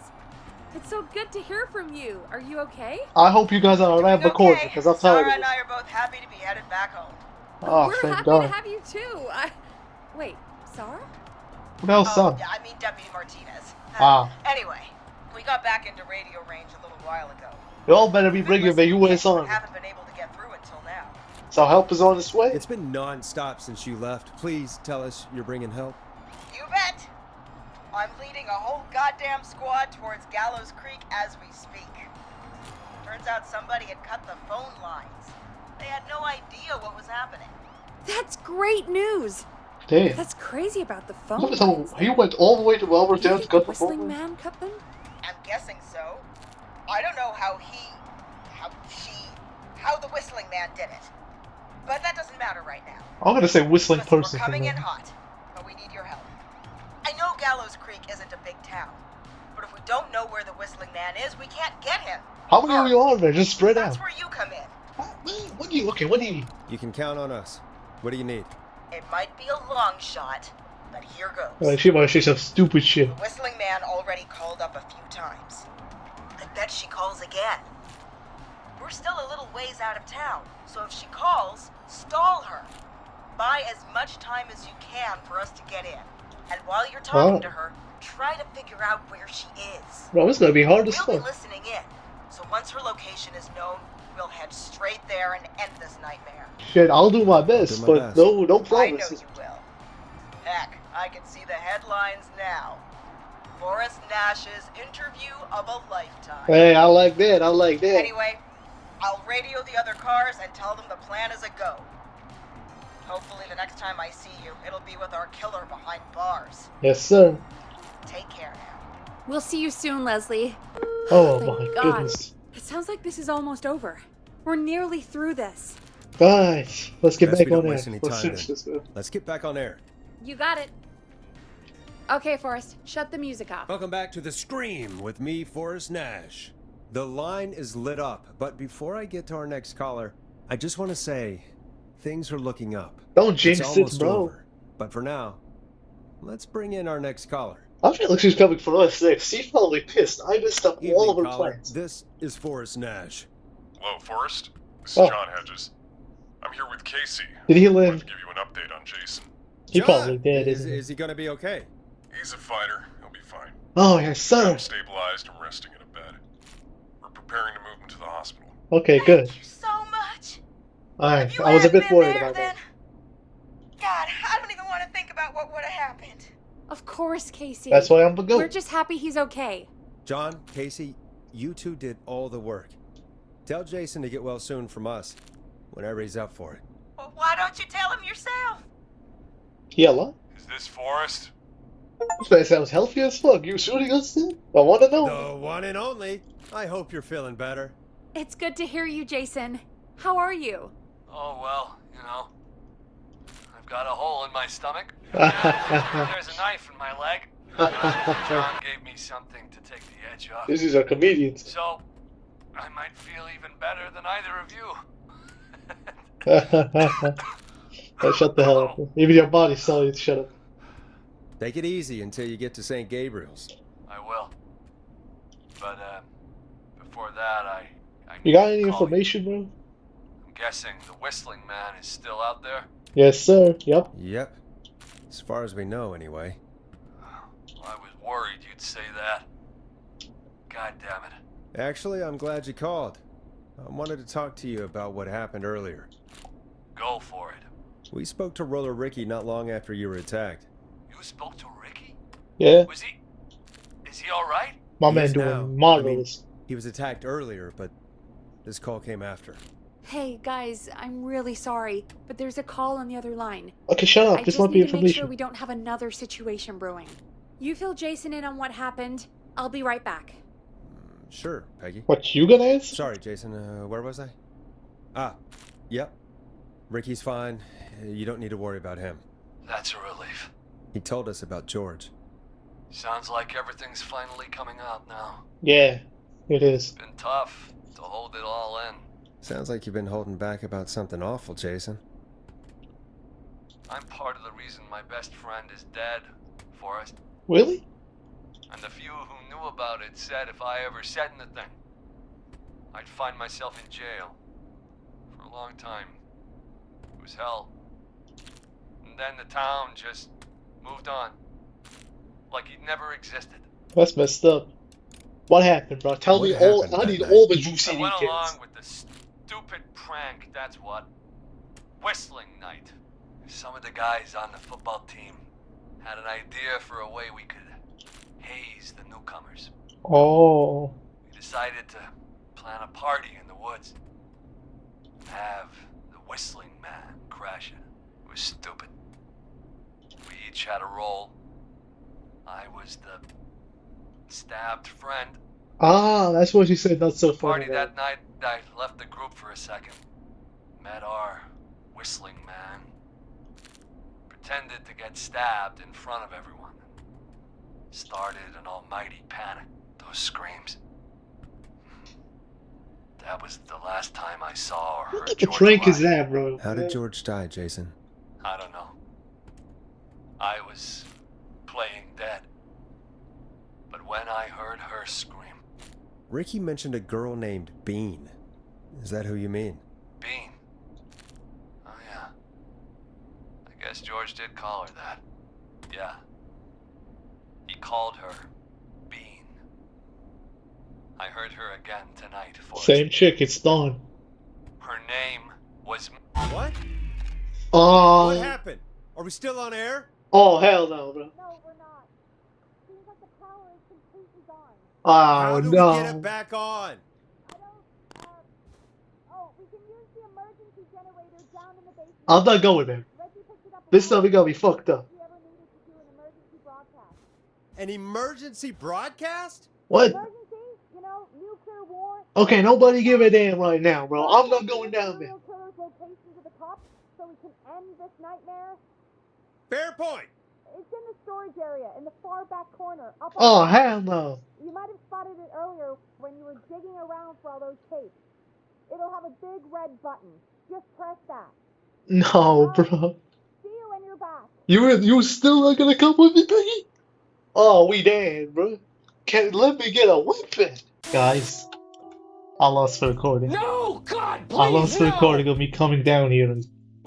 It's so good to hear from you. Are you okay? I hope you guys are around the corner, Okay. because I'm Sarah tired of and it. I are both happy to be headed back home. Oh, We're thank happy God. to have you too. Wait, Sarah? No, son. Yeah, I mean Deputy Martinez. Ah. Anyway, we got back into radio range a little while ago. You all better be bringing the U.S. We Army. haven't been able to get through until now. So help is on its way. It's been non-stop since you left. Please tell us you're bringing help. You bet. I'm leading a whole goddamn squad towards Gallows Creek as we speak. Turns out somebody had cut the phone lines. They had no idea what was happening. That's great news. Damn. That's crazy about the phone. So lines. he went all the way to You Albertown to think cut the the phone Whistling lines? Man cut them? I'm guessing so. I don't know how the Whistling Man did it. But that doesn't matter right now. I'm gonna say whistling Listen, person. we're coming for in now. hot, but we need your help. I know Gallows Creek isn't a big town, but if we don't know where the Whistling Man is, we can't get him. How many of you are there? Just spread That's out. where you come in. What do you? Okay, what do you? You can count on us. What do you need? It might be a long shot, but here goes. She might say some stupid shit. The Whistling Man already called up a few times. I bet she calls again. We're still a little ways out of town, so if she calls, stall her. Buy as much time as you can for us to get in. And while you're talking to her, try to figure out where she is. Bro, it's gonna be hard as We'll be fuck. listening in, so once her location is known, we'll head straight there and end this nightmare. Shit, I'll do my best, do my but best. no I know promises. you will. Heck, I can see the headlines now. Forrest Nash's interview of a lifetime. Hey, I like that. I like that. Anyway, I'll radio the other cars and tell them the plan is a go. Hopefully the next time I see you, it'll be with our killer behind bars. Yes, sir. Take care now. We'll see you soon, Leslie. Oh Thank my God. goodness. It sounds like this is almost over. We're nearly through this. Guys, let's get Best back we don't on air. waste any Let's time finish then. this, bro. Let's get back on air. You got it. Okay, Forrest, shut the music off. Welcome back to The Scream with me, Forrest Nash. The line is lit up, but before I get to our next caller, I just want to say things are looking up. Don't It's jinx it, almost bro. over. But for now, let's bring in our next caller. I feel like she's coming for us next. She's probably pissed. I missed up all of Evening, her caller. plans. This is Forrest Nash. Hello, Forrest. This is Oh. John Hedges. I'm here with Casey. Did he I wanted live? to give you an update on Jason. He John, probably did, is, isn't he? is he going to be okay? He's a fighter. He'll be fine. Oh, yes, sir. I'm stabilized and resting in a bed. We're preparing to move him to the hospital. Okay, good. Thank you so much. Alright, If you I was a hadn't bit been worried there, about then... that. God, I don't even want to think about what would have happened. Of course, Casey. That's why I'm the We're goat. just happy he's okay. John, Casey, you two did all the work. Tell Jason to get well soon from us, whenever he's up for it. Well, why don't you tell him yourself? Yella? Is this Forrest? This man sounds healthy as fuck. You shooting us still? I want to know. The one and only. I hope you're feeling better. It's good to hear you, Jason. How are you? Oh, well, you know. I've got a hole in my stomach. There's a knife in my leg. John gave me something to take the edge off. These are comedians. So, I might feel even better than either of you. Shut the hell up. Even your body's telling you to shut up. Take it easy until you get to St. Gabriel's. I will. But, before that, I You got any need to call information, bro? I'm guessing the Whistling Man is still out there? Yes, sir. Yep. Yep. As far as we know, anyway. Well, I was worried you'd say that. God damn it. Actually, I'm glad you called. I wanted to talk to you about what happened earlier. Go for it. We spoke to Roller Ricky not long after you were attacked. You spoke to Ricky? Yeah. Is he alright? My He man is doing now. marvelous. He was attacked earlier, but this call came after. Hey, guys, I'm really sorry, but there's a call on the other line. Okay, shut up. I This just might be need to make sure information. we don't have another situation brewing. You fill Jason in on what happened. I'll be right back. Sure, Peggy. What, you gonna answer? Sorry, Jason. Where was I? Yep. Ricky's fine. You don't need to worry about him. That's a relief. He told us about George. Sounds like everything's finally coming out now. Yeah, it is. Been tough to hold it all in. Sounds like you've been holding back about something awful, Jason. I'm part of the reason my best friend is dead, Forrest. Really? And the few who knew about it said if I ever said anything, I'd find myself in jail. For a long time. It was hell. And then the town just moved on. Like it never existed. That's messed up. What happened, bro? Tell What me all. happened I that need night? all the juicy I went details. along with the stupid prank, that's what. Whistling night. Some of the guys on the football team had an idea for a way we could haze the newcomers. Oh. We decided to plan a party in the woods. Have the Whistling Man crash it. It was stupid. We each had a role. I was the stabbed friend. Ah, that's what you said. Not so funny. Party that night, I left the group for a second. Met our Whistling Man. Pretended to get stabbed in front of everyone. Started an almighty panic. Those screams. That was the last time I saw or heard What type of George prank is alive. that, bro? How did George die, Jason? I don't know. I was playing dead. But when I heard her scream, Ricky mentioned a girl named Bean. Is that who you mean? Bean. Oh yeah. I guess George did call her that. Yeah. He called her Bean. I heard her again tonight, Forrest. Same chick. It's Dawn. Her name was... What? Oh. What happened? Are we still on air? Oh hell no, bro. No, we're not. Seems like the power is completely gone. Oh How do no. we get it back on? Oh, we can use the emergency generator down in the basement. I'm not going, man. Reggie picked it up. This time we gotta be fucked up. If we ever needed to do an emergency broadcast. An emergency broadcast? What? Emergency? You know, nuclear war. Okay, nobody give a damn right now, bro. I'm not going down there. Serial killers, locations, so we can end this nightmare? Fair point. It's in the storage area, in the far back corner. Up on Oh, the- hell no. You might have spotted it earlier when you were digging around for all those tapes. It'll have a big red button. Just press that. No, bro. See you when you're back. You still not gonna come with me, Peggy? Oh, we dead, bro. Let me get a weapon. Guys, I lost the recording. No! God, please, I lost the no! recording of me coming down here and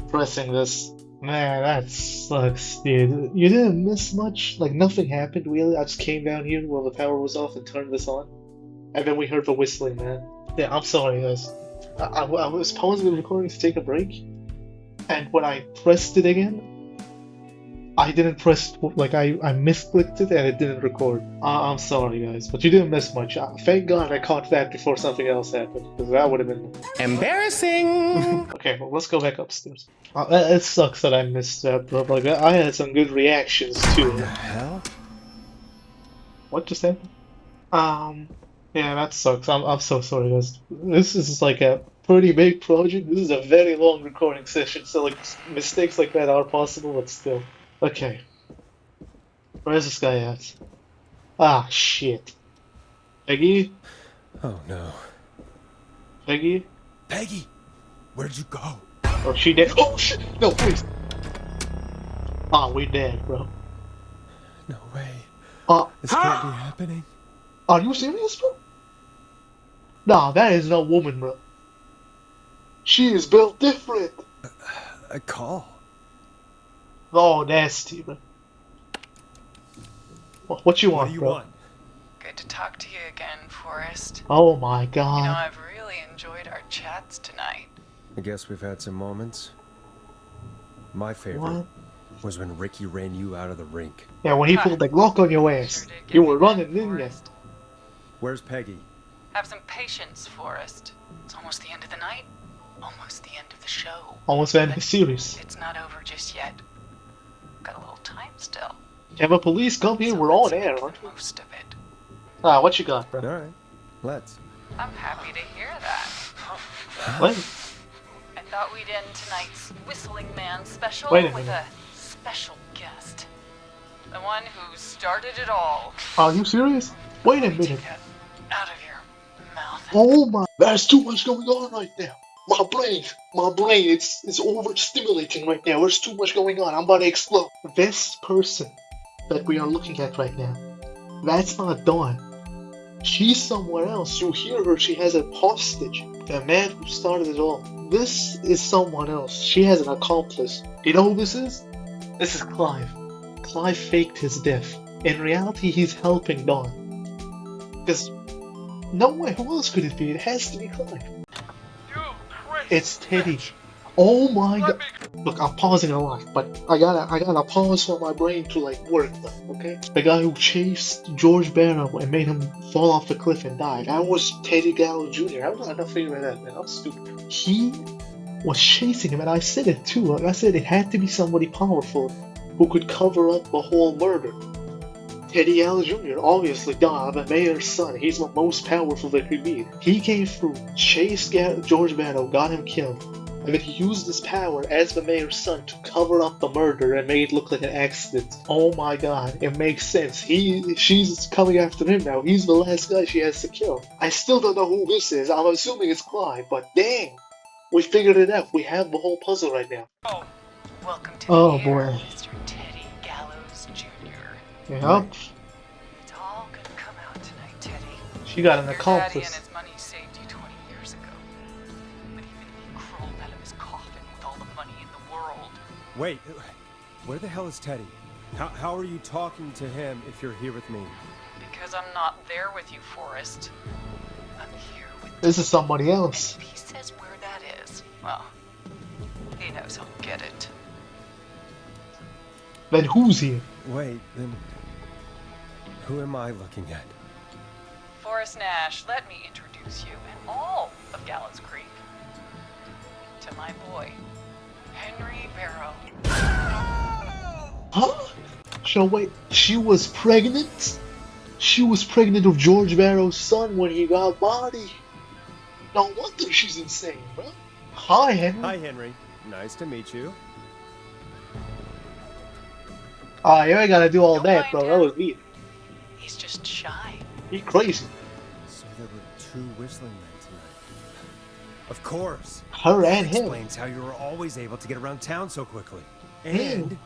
pressing this. Man, that sucks, dude. You didn't miss much. Like, nothing happened, really. I just came down here while the power was off and turned this on. And then we heard the whistling, man. Yeah, I'm sorry, guys. I was pausing the recording to take a break. And when I pressed it again, I didn't press, like, I misclicked it and it didn't record. I'm sorry, guys, but you didn't miss much. Thank God I caught that before something else happened, because that would have been embarrassing. Okay, well, let's go back upstairs. It sucks that I missed that, bro. Like, I had some good reactions to it. The hell? What just happened? Yeah, that sucks. I'm so sorry, guys. This is like a pretty big project. This is a very long recording session, so like mistakes like that are possible, but still. Okay. Where's this guy at? Ah, shit. Peggy? Oh no. Peggy? Peggy! Where'd you go? Oh, she dead? Oh shit! No, please! Ah, we dead, bro. No way. This Huh? can't be happening. Are you serious, bro? Nah, that is no woman, bro. She is built different. A call. Oh, nasty, bro. What you want, What do you bro? want? Good to talk to you again, Forrest. Oh my You know, god. I've really enjoyed our chats tonight. I guess we've had some moments. My favorite What? was when Ricky ran you out of the rink. Yeah, when he pulled that Glock on your ass. You were running, didn't you? Where's Peggy? Have some patience, Forrest. It's almost the end of the night. Almost the end of the show. Almost the end of the series. It's not over just yet. Got a little time still. Yeah, but police come here, we're on air, aren't we? Most of it. Ah, what you got, bro? Alright, let's. I'm happy to hear that. What? I thought we'd end tonight's Whistling Man special Wait a with minute. a special guest. The one who started it all. Are you serious? Wait a minute. Out of your mouth. Oh my, there's too much going on right now. My brain, it's overstimulating right now. There's too much going on. I'm about to explode. This person that we are looking at right now, that's not Dawn. She's somewhere else. You hear her, she has a hostage. The man who started it all. This is someone else. She has an accomplice. You know who this is? This is Clive. Clive faked his death. In reality, he's helping Dawn. Because no way, who else could it be? It has to be Clive. It's Teddy. Oh my god. Look, I'm pausing a lot, but I gotta pause for my brain to like work, okay? The guy who chased George Barrow and made him fall off the cliff and die. That was Teddy Gallo Jr. I'm not figuring that, man. I'm stupid. He was chasing him, and I said it too. Like I said, it had to be somebody powerful who could cover up the whole murder. Teddy Gallo Jr., obviously, the mayor's son. He's the most powerful that could be. He came through, chased George Barrow, got him killed, and then he used his power as the mayor's son to cover up the murder and make it look like an accident. Oh my god, it makes sense. She's coming after him now. He's the last guy she has to kill. I still don't know who this is. I'm assuming it's Clive, but dang, we figured it out. We have the whole puzzle right now. Welcome to Oh the air, boy. Mr. Teddy Gallows Jr. Yep. It's all gonna come out tonight, Teddy. She got an Your daddy accomplice. and his money saved you 20 years ago. But even if he crawled out of his coffin with all the money in the world, Wait, where the hell is Teddy? How are you talking to him if you're here with me? because I'm not there with you, Forrest. I'm here with This is somebody else. If he says where that is, well, he knows he'll get it. Then who's here? Wait, then who am I looking at? Forrest Nash, let me introduce you and all of Gallows Creek to my boy, Henry Barrow. Huh? So wait, she was pregnant? She was pregnant of George Barrow's son when he got bodied. No wonder she's insane, bro. Hi, Henry. Hi, Henry. Nice to meet you. Ah, you ain't gotta do all Don't that, mind bro. him. That was neat. He's just shy. He crazy. So there were 2 whistling men tonight. Of course. Her That and him. explains how you were always able to get around town so quickly. And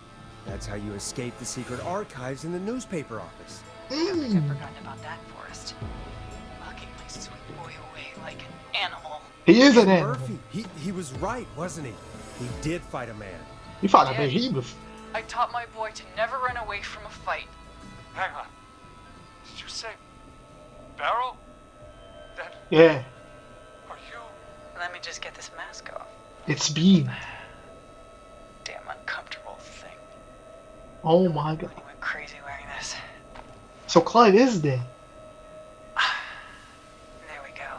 that's how you escaped the secret archives in the newspaper office. I've forgotten about that, Forrest. Locking my sweet boy away like an animal. He is an And animal. Murphy, he was right, wasn't he? He did fight a man. He found a behemoth. I taught my boy to never run away from a fight. Hang on. Did you say Barrow? That Yeah, are you? Let me just get this mask off. it's Bean. Damn uncomfortable thing. Oh my god. I went crazy wearing this. So Clive is dead. There we go.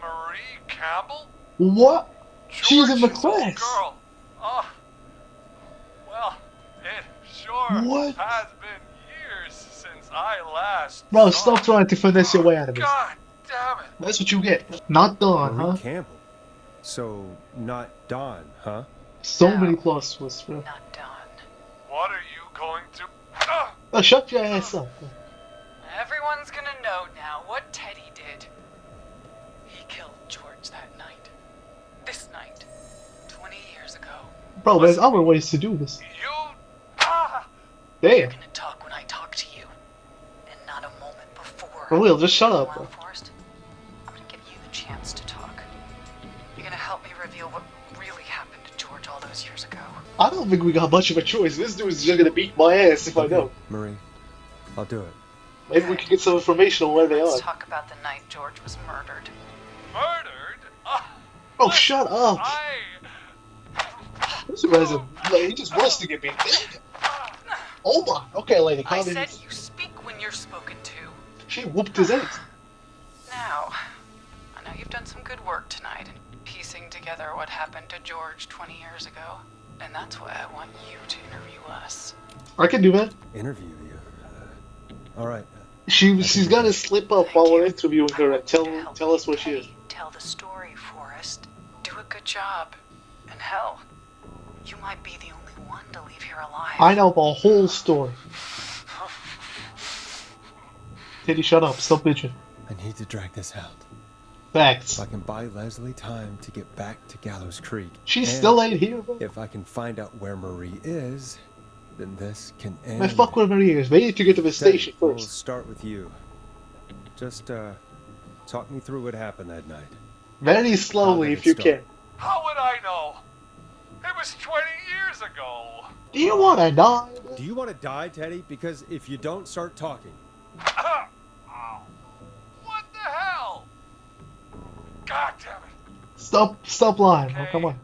Marie Campbell? What? She's in the George's old class. girl. Oh. Well, it sure What? has been years since I last Bro, saw stop trying to finesse your way out of this. God damn it. That's what you get. Not Dawn, Marie huh? Campbell. So, not Dawn, huh? So No. many plot twists, bro. Not done. What are you going to... Oh, shut your ass up. Everyone's gonna know now what Teddy did. He killed George that night. This night. 20 years ago. Bro, there's other ways to do this. Damn. You're gonna talk when I talk to you. And not a moment before. For real, just shut up, bro. Forrest, I'm gonna give you the chance to talk. You're gonna help me reveal what really happened to George all those years ago. I don't think we got much of a choice. This dude's just gonna beat my ass if I Okay, don't. Marie, I'll do it. Maybe we can get some information on where they Let's are. talk about the night George was murdered. Murdered? Oh, shut up! I... This guy's a... Like, he just wants to get beat. Oh my. Okay, lady, I calm said down. you speak when you're spoken to. She whooped his ass. Now, I know you've done some good work tonight in piecing together what happened to George 20 years ago. And that's why I want you to interview us. I can do that. Interview you. All right. She's gonna slip up while we're interviewing her and tell us where she is. Tell the story, Forrest. Do a good job. And hell, you might be the only one to leave here alive. I know the whole story. Teddy, shut up. Stop bitching. I need to drag this out. Facts. If I can buy Leslie time to get back to Gallows Creek. She and still ain't here, bro. If I can find out where Marie is, then this can end. Man, fuck where Marie is. They need to get to the Teddy, station We'll first. start with you. Just talk me through what happened that night. Very slowly, if you can. How would I know? It was 20 years ago. Do you wanna die? Do you want to die, Teddy? Because if you don't start talking, Ow. What the hell? God damn it. Stop lying. Oh, come on.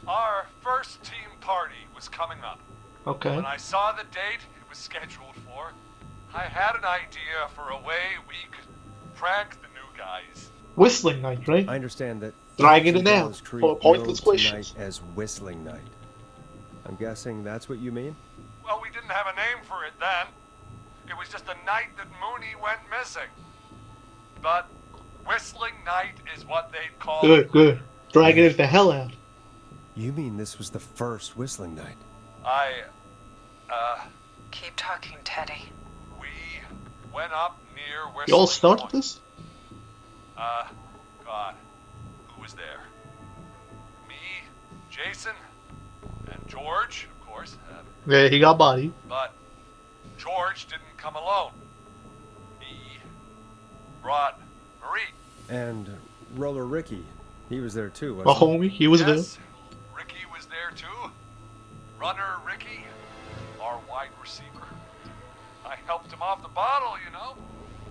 Our first team party was coming up. Okay. When I saw the date it was scheduled for, I had an idea for a way we could prank the new guys. Whistling night, right? I understand that. Dragging it down Gallows Creek for pointless knows questions. tonight as Whistling Night. I'm guessing that's what you mean? Well, we didn't have a name for it then. It was just the night that Mooney went missing. But Whistling Night is what they'd call it. Good, good. Dragging it the hell out. You mean this was the first Whistling Night? Keep talking, Teddy. We went up near Whistling You all started Point. this? God, who was there? Me, Jason, and George, of course. Yeah, he got body. But George didn't come alone. He brought Marie. And Roller Ricky, he was there too, My wasn't homie, he was Yes, Ricky was there too. Runner Ricky, our wide receiver. I helped him off the bottle, you know,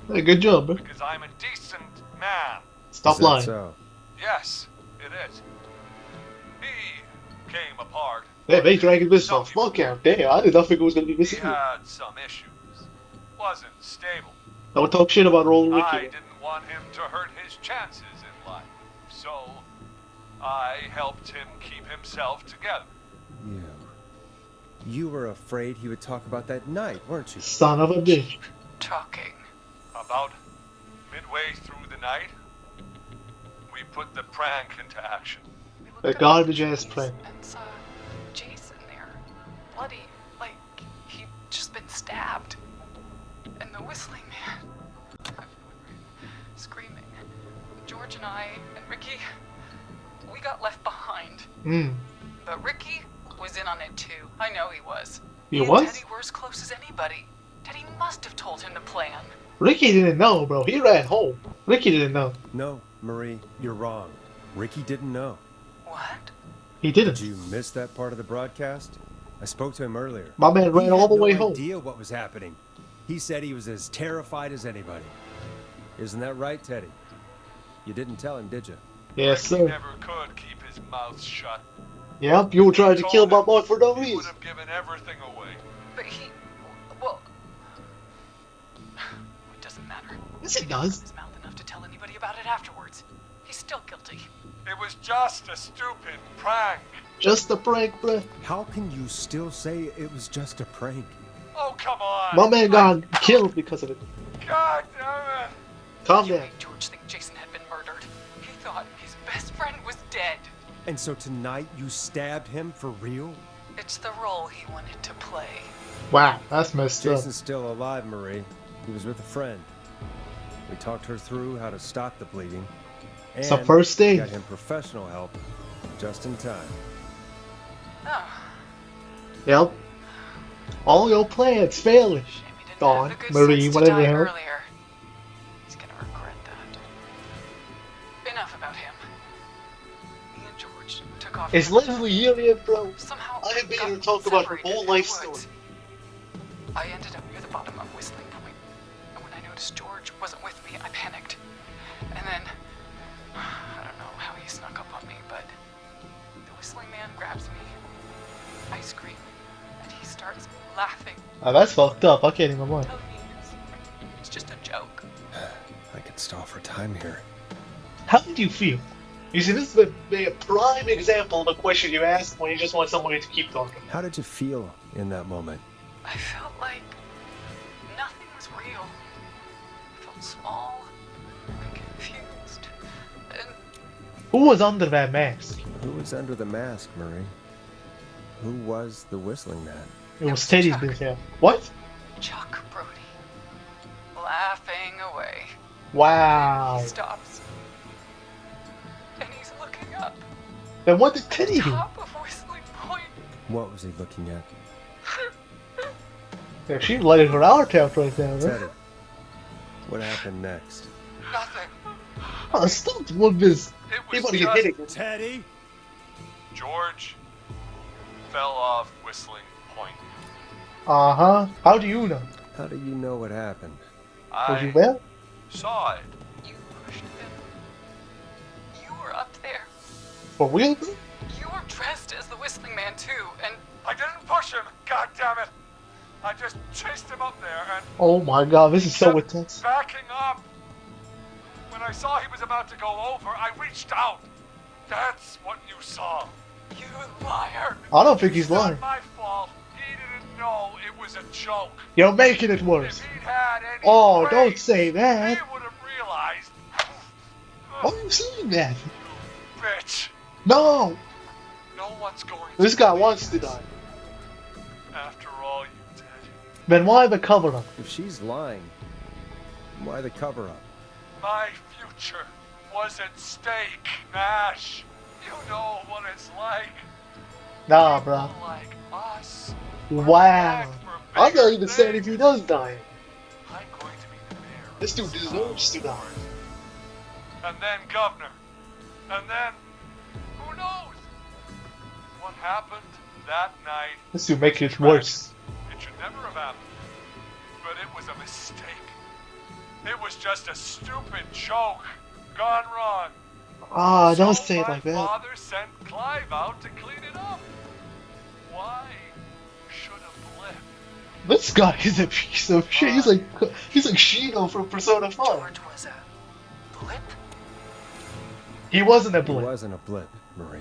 there. Hey, good job, bro. because I'm a decent man. Stop Is that lying. so? Yes, it is. He came apart. Hey, they dragging this off. Fuck out. Damn, I did not think it was gonna be He missing. had some issues. Wasn't stable. Don't talk shit about Roller I Ricky. didn't want him to hurt his chances in life. So, I helped him keep himself together. You were afraid he would talk about that night, weren't you? Son of a bitch. Talking. About midway through the night, we put the prank into action. A garbage ass prank. And saw Jason there, bloody, like he'd just been stabbed. And the whistling man, screaming. George and I and Ricky, we got left behind. But Ricky was in on it too. I know he was. He and was? Teddy were as close as anybody. Teddy must have told him to plan. Ricky didn't know, bro. He ran home. Ricky didn't know. No, Marie, you're wrong. Ricky didn't know. What? He didn't. Did you miss that part of the broadcast? I spoke to him earlier. My man ran all the way home. He had no idea what was happening. He said he was as terrified as anybody. Isn't that right, Teddy? You didn't tell him, did you? Yes, He sir. never could keep his mouth shut. Yep, you were trying to kill my boy for no He would reason. have given everything away. But he, well, it doesn't matter. Yes, it He didn't does. open his mouth enough to tell anybody about it afterwards. He's still guilty. It was just a stupid prank. Just a prank, bruh. How can you still say it was just a prank? Oh, come on. My man got killed because of it. God damn it. Calm You down. made George think Jason had been murdered. He thought his best friend was dead. And so tonight you stabbed him for real? It's the role he wanted to play. Wow, that's messed up. Jason's still alive, Marie. He was with a friend. We talked her through how to stop the bleeding. And It's a first aid. got him professional help just in time. Oh, Yep. All your plans failing. shame he didn't Dawn, have the good Marie, sense to whatever die the hell. earlier. He's gonna regret that. Enough about him. Me and George took off. It's literally here, yet, bro. Somehow I have been got here to talk about her separated whole in the life woods. story. I ended up near the bottom of Whistling Point, and when I noticed George wasn't with me, I panicked. And then, I don't know how he snuck up on me, but the Whistling Man grabs me. I scream, and he starts laughing. Oh, that's fucked up. I can't even lie. Telling me it's just a joke. I could stall for time here. How did you feel? You see, this is a prime example of a question you ask when you just want somebody to keep talking. How did you feel in that moment? I felt like nothing was real. I felt small and confused. And Who was under that mask? Who was under the mask, Marie? Who was the Whistling Man? It was Teddy's Chuck. been here. What? Chuck Brody, laughing away. Wow. He stops. And he's looking up. Then what did Teddy do? Top of Whistling Point. What was he looking at? Yeah, she's letting her out out right now, right? Teddy. What happened next? Nothing. Oh, stop with this. It He was about to get just hit again. Teddy? George fell off Whistling Point. Uh-huh. How do you know? How do you know what happened? Was you I there? saw it. You pushed him. You were up there. For real? bro? You were dressed as the Whistling Man too, and I didn't push him. God damn it. I just chased him up there and Oh my god, this is so kept intense. backing up. When I saw he was about to go over, I reached out. That's what you saw. you liar. I don't think he's lying. Not my fault. He didn't know it was a joke. You're making it worse. If he'd had any Oh, brains, don't say he that. would have realized. Why are you saying that? Bitch. No! No one's going This to guy believe wants to this. die. After all you did. Then why the cover up? If she's lying, why the cover up? My future was at stake, Nash. You know what it's like. Nah, bro. People like us. Wow. I'm not even saying if he does die. I'm going to be the mayor. This dude deserves to die. And then governor. And then, who knows? What happened that night? This dude making it worse. It should never have happened. But it was a mistake. It was just a stupid joke gone wrong. Ah, don't So say it my like that. father sent Clive out to clean it up. Why should a blip? This guy is a piece of shit. He's like Shino from Persona 5. George was a blip. He wasn't a It blip. wasn't a blip, Marie.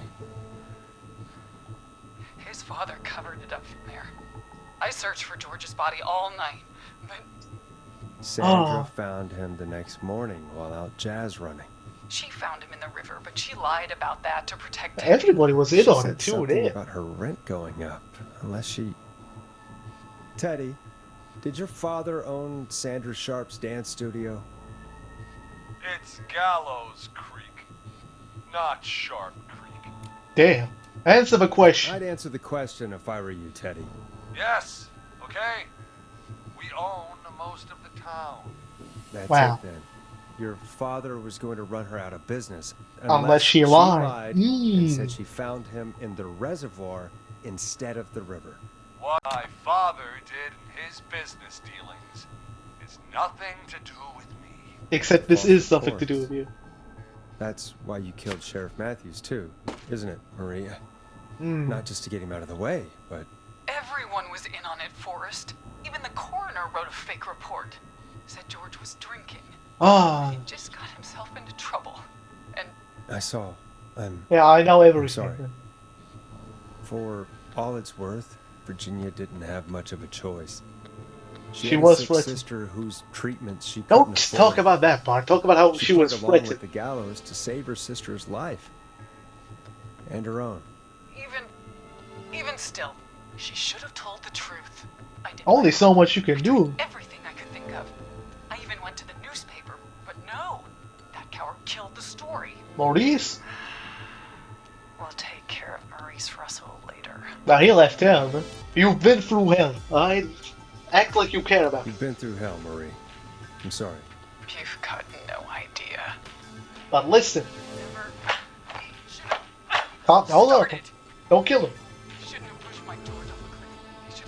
His father covered it up from there. I searched for George's body all night, but Sandra Oh. found him the next morning while out jazz running. She found him in the river, but she lied about that to protect him. Everybody was in She on said it too, something damn. about her rent going up, unless she... Teddy, did your father own Sandra Sharp's dance studio? It's Gallows Creek, not Sharp Creek. Damn. Answer the question. I'd answer the question if I were you, Teddy. Yes, okay. We own most of the town. That's Wow. it then. Your father was going to run her out of business Unless she lied. and Mm. said she found him in the reservoir instead of the river. What my father did in his business dealings is nothing to do with me. Except this Well, is of something to do course. with you. That's why you killed Sheriff Matthews too, isn't it, Maria? Mm. Not just to get him out of the way, but Everyone was in on it, Forrest. Even the coroner wrote a fake report. Said George was drinking. Ah. He just got himself into trouble. And I saw. Yeah, I know everything. sorry. For all it's worth, Virginia didn't have much of a choice. She had a was sick threatened. sister whose treatments she Don't couldn't afford. talk about that part. Talk about how she put was it along with threatened. the gallows to save her sister's life and her own. even still, she should have told the truth. I did Only so much you can do. everything I could think of. I even went to the newspaper, but no. That coward killed the story. Maurice? We'll take care of Maurice Russell later. Now he left town, man. You've been through hell. Alright? Act like you care about it. You've been through hell, Marie. I'm sorry. You've got no idea. But listen. Hold on. Don't kill him.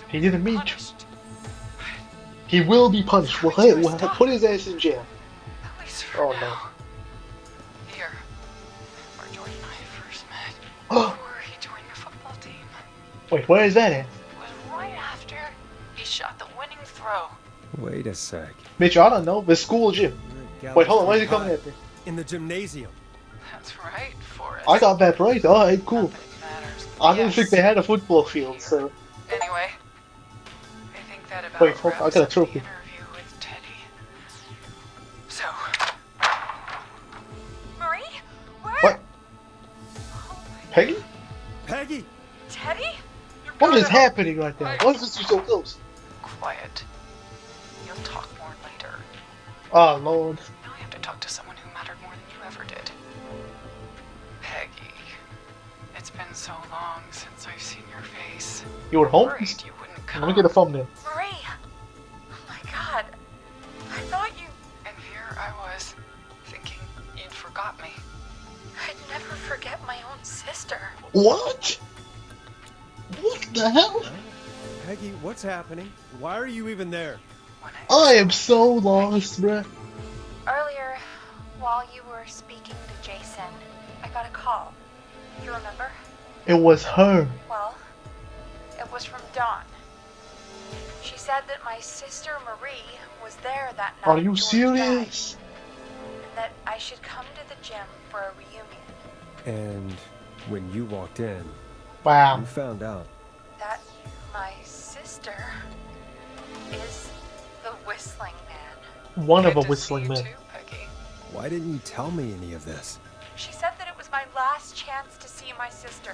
He didn't mean to. He will be punished. We'll put his ass in jail. Oh no. Here, where George and I first met. Before he joined your football team. Wait, where is that at? It was right after he shot the winning throw. Wait a sec. Bitch, I don't know. The school gym. Wait, hold on. Why is he coming at me? In the gymnasium. That's right, Forrest. I got that right. Alright, cool. I didn't think they had a football field, so. Anyway, I think that about Wait, hold on. I wraps got a up trophy. the interview with Teddy. So, Marie? Where? What? Peggy? Peggy! Teddy? What is happening right now? Why is this you so close? quiet. You'll talk more later. Oh, Lord. Now I have to talk to someone who mattered more than you ever did. Peggy. It's been so long since I've seen your face. You were home? Worried you wouldn't come. Let me get a thumbnail. Marie! Oh my god. I thought you... And here I was, thinking you'd forgot me. I'd never forget my own sister. What? What the hell? Peggy, what's happening? Why are you even there? I am so lost, bruh. Earlier, while you were speaking to Jason, I got a call. You remember? It was her. Well, it was from Dawn. She said that my sister Marie was there that night. Are you George serious? died, and that I should come to the gym for a reunion. And when you walked in, Wow. you found out. That my sister is the Whistling Man. One of a whistling man. Why didn't you tell me any of this? She said that it was my last chance to see my sister.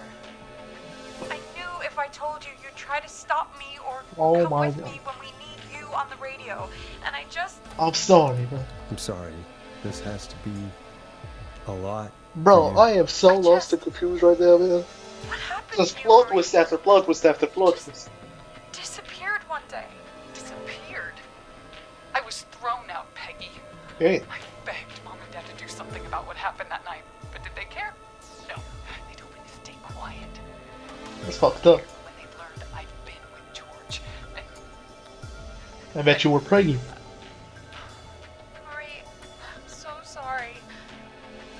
I knew if I told you, you'd try to stop me or Oh come my with God. me when we need you on the radio. And I just... I'm sorry, bro. I'm sorry. This has to be a lot. Bro, for you. I am so lost and confused right now, man. What happened Just to you, plot Marie? twist after plot twist after plot twist. Disappeared one day. Disappeared. I was thrown out, Peggy. Hey. I begged Mom and Dad to do something about what happened that night, but did they care? No. They told me to stay quiet. That's fucked up. When they learned I'd been with George, and I bet you were pregnant. Marie, I'm so sorry.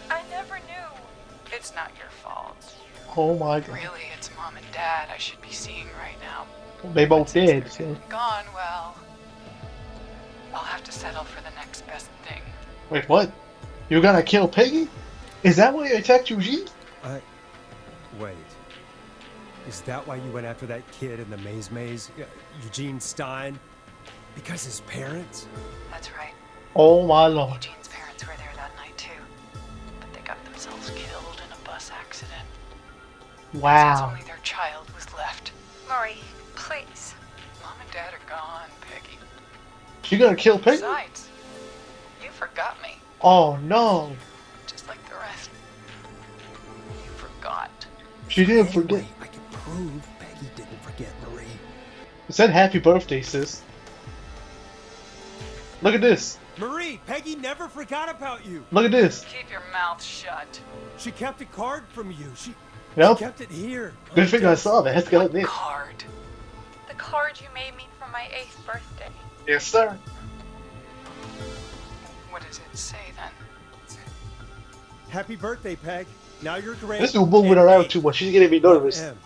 I never knew. it's not your fault. Oh my god. Really, it's Mom and Dad I should be seeing right now. They both did, so. Gone, well, I'll have to settle for the next best thing. Wait, what? You're gonna kill Peggy? Is that why you attacked Eugene? Wait. Is that why you went after that kid in the maze? Eugene Stein? Because his parents? That's right. Oh my lord. Eugene's parents were there that night too. Wow. Only their child was left. Marie, please. Mom and Dad are gone, Peggy. She gonna kill Peggy? Besides, you forgot me, Oh no. just like the rest. You forgot. She didn't forget. Anyway, I can prove Peggy didn't forget Marie. It said happy birthday, sis. Look at this. Marie, Peggy never forgot about you. Look at this. Keep your mouth shut. She kept a card from you. She Yep. kept it here. Good thing I saw that. Got it. Card. The card you made me for my 8th birthday. Yes, sir. What does it say then? Happy birthday, Peg. Now you're great. This dude moving and around eight. too much. She's getting me nervous. M.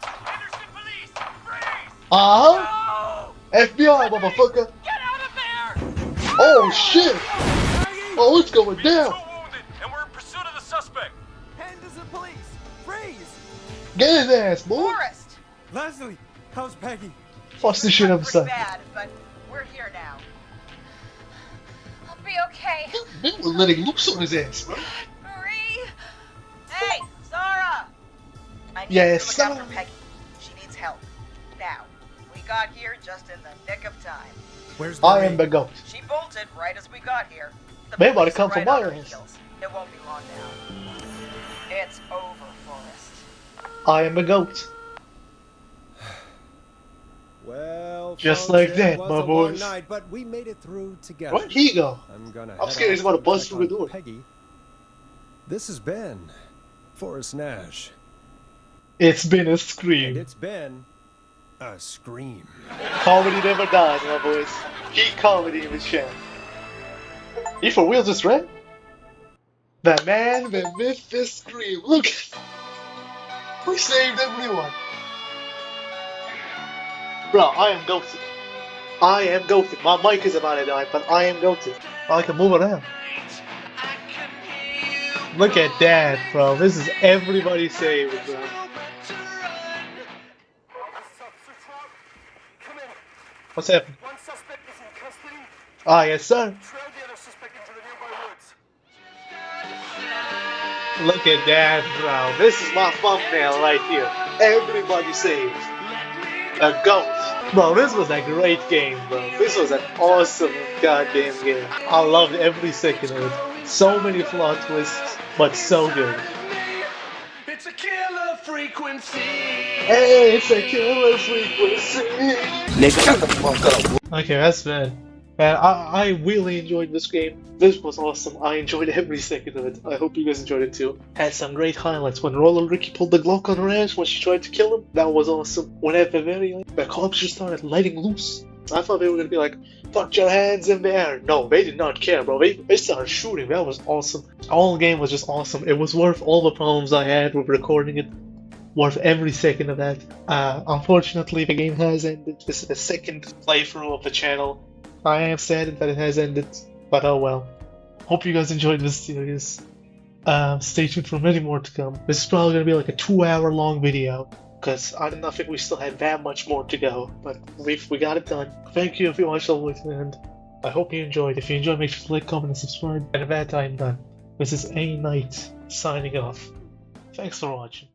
Henderson police! Freeze! Uh-huh. FBI, motherfucker. Get out of there! Oh shit. Oh, it's going down. Two wounded, and we're in pursuit of the suspect. Henderson police! Freeze! Get his ass, boy. Forrest! Leslie, how's Peggy? Watch this shit Pretty upside. bad, but we're here now. I'll be okay. They were letting loose on his ass, bro. Marie! Hey, Zara! I need Yes, you to look sir. after Peggy. She needs help. Now, we got here just in the nick of time. Where's I Marie? am the goat. She bolted right as we got here. The They about to police come are for right my on her ass. heels. It won't be long now. It's over, Forrest. I am the goat. Well, Just folks, like it that, was my a long boys. night, but we made it through together. Where'd he go? I'm I'm scared he's about to bust through the door. Peggy. This has been Forrest Nash, It's been a and scream. it's been a scream. Comedy never dies, my boys. Keep comedy in the chat. He for real just ran? The man, the myth, the scream. Look. We saved everyone. Bro, I am ghosted. I am ghosted. My mic is about to die, but I am ghosted. I can move around. Look at that, bro. This is everybody saved, bro. What's happening? One suspect is in custody. Ah, yes, sir. Trail the other suspect into the nearby woods. Look at that, bro. This is my thumbnail right here. Everybody saved. A goat. Bro, this was a great game, bro. This was an awesome goddamn game. I loved every second of it. So many plot twists, but so good. It's a killer frequency. Hey, it's a killer frequency. Nigga, shut the fuck up. Okay, that's bad. Man, I really enjoyed this game. This was awesome. I enjoyed every second of it. I hope you guys enjoyed it too. Had some great highlights. When Roland Ricky pulled the Glock on her ass when she tried to kill him, that was awesome. When at the very end, the cops just started letting loose. I thought they were gonna be like, "Put your hands in the air." No, they did not care, bro. They started shooting. That was awesome. The whole game was just awesome. It was worth all the problems I had with recording it. Worth every second of that. Unfortunately, the game has ended. This is the second playthrough of the channel. I am sad that it has ended, but oh well. Hope you guys enjoyed this series. Stay tuned for many more to come. This is probably going to be like a 2-hour long video, because I don't think we still had that much more to go, but we got it done. Thank you if you watched all the way to the end. I hope you enjoyed. If you enjoyed, make sure to like, comment, and subscribe. And with that, I am done. This is A Knight signing off. Thanks for watching.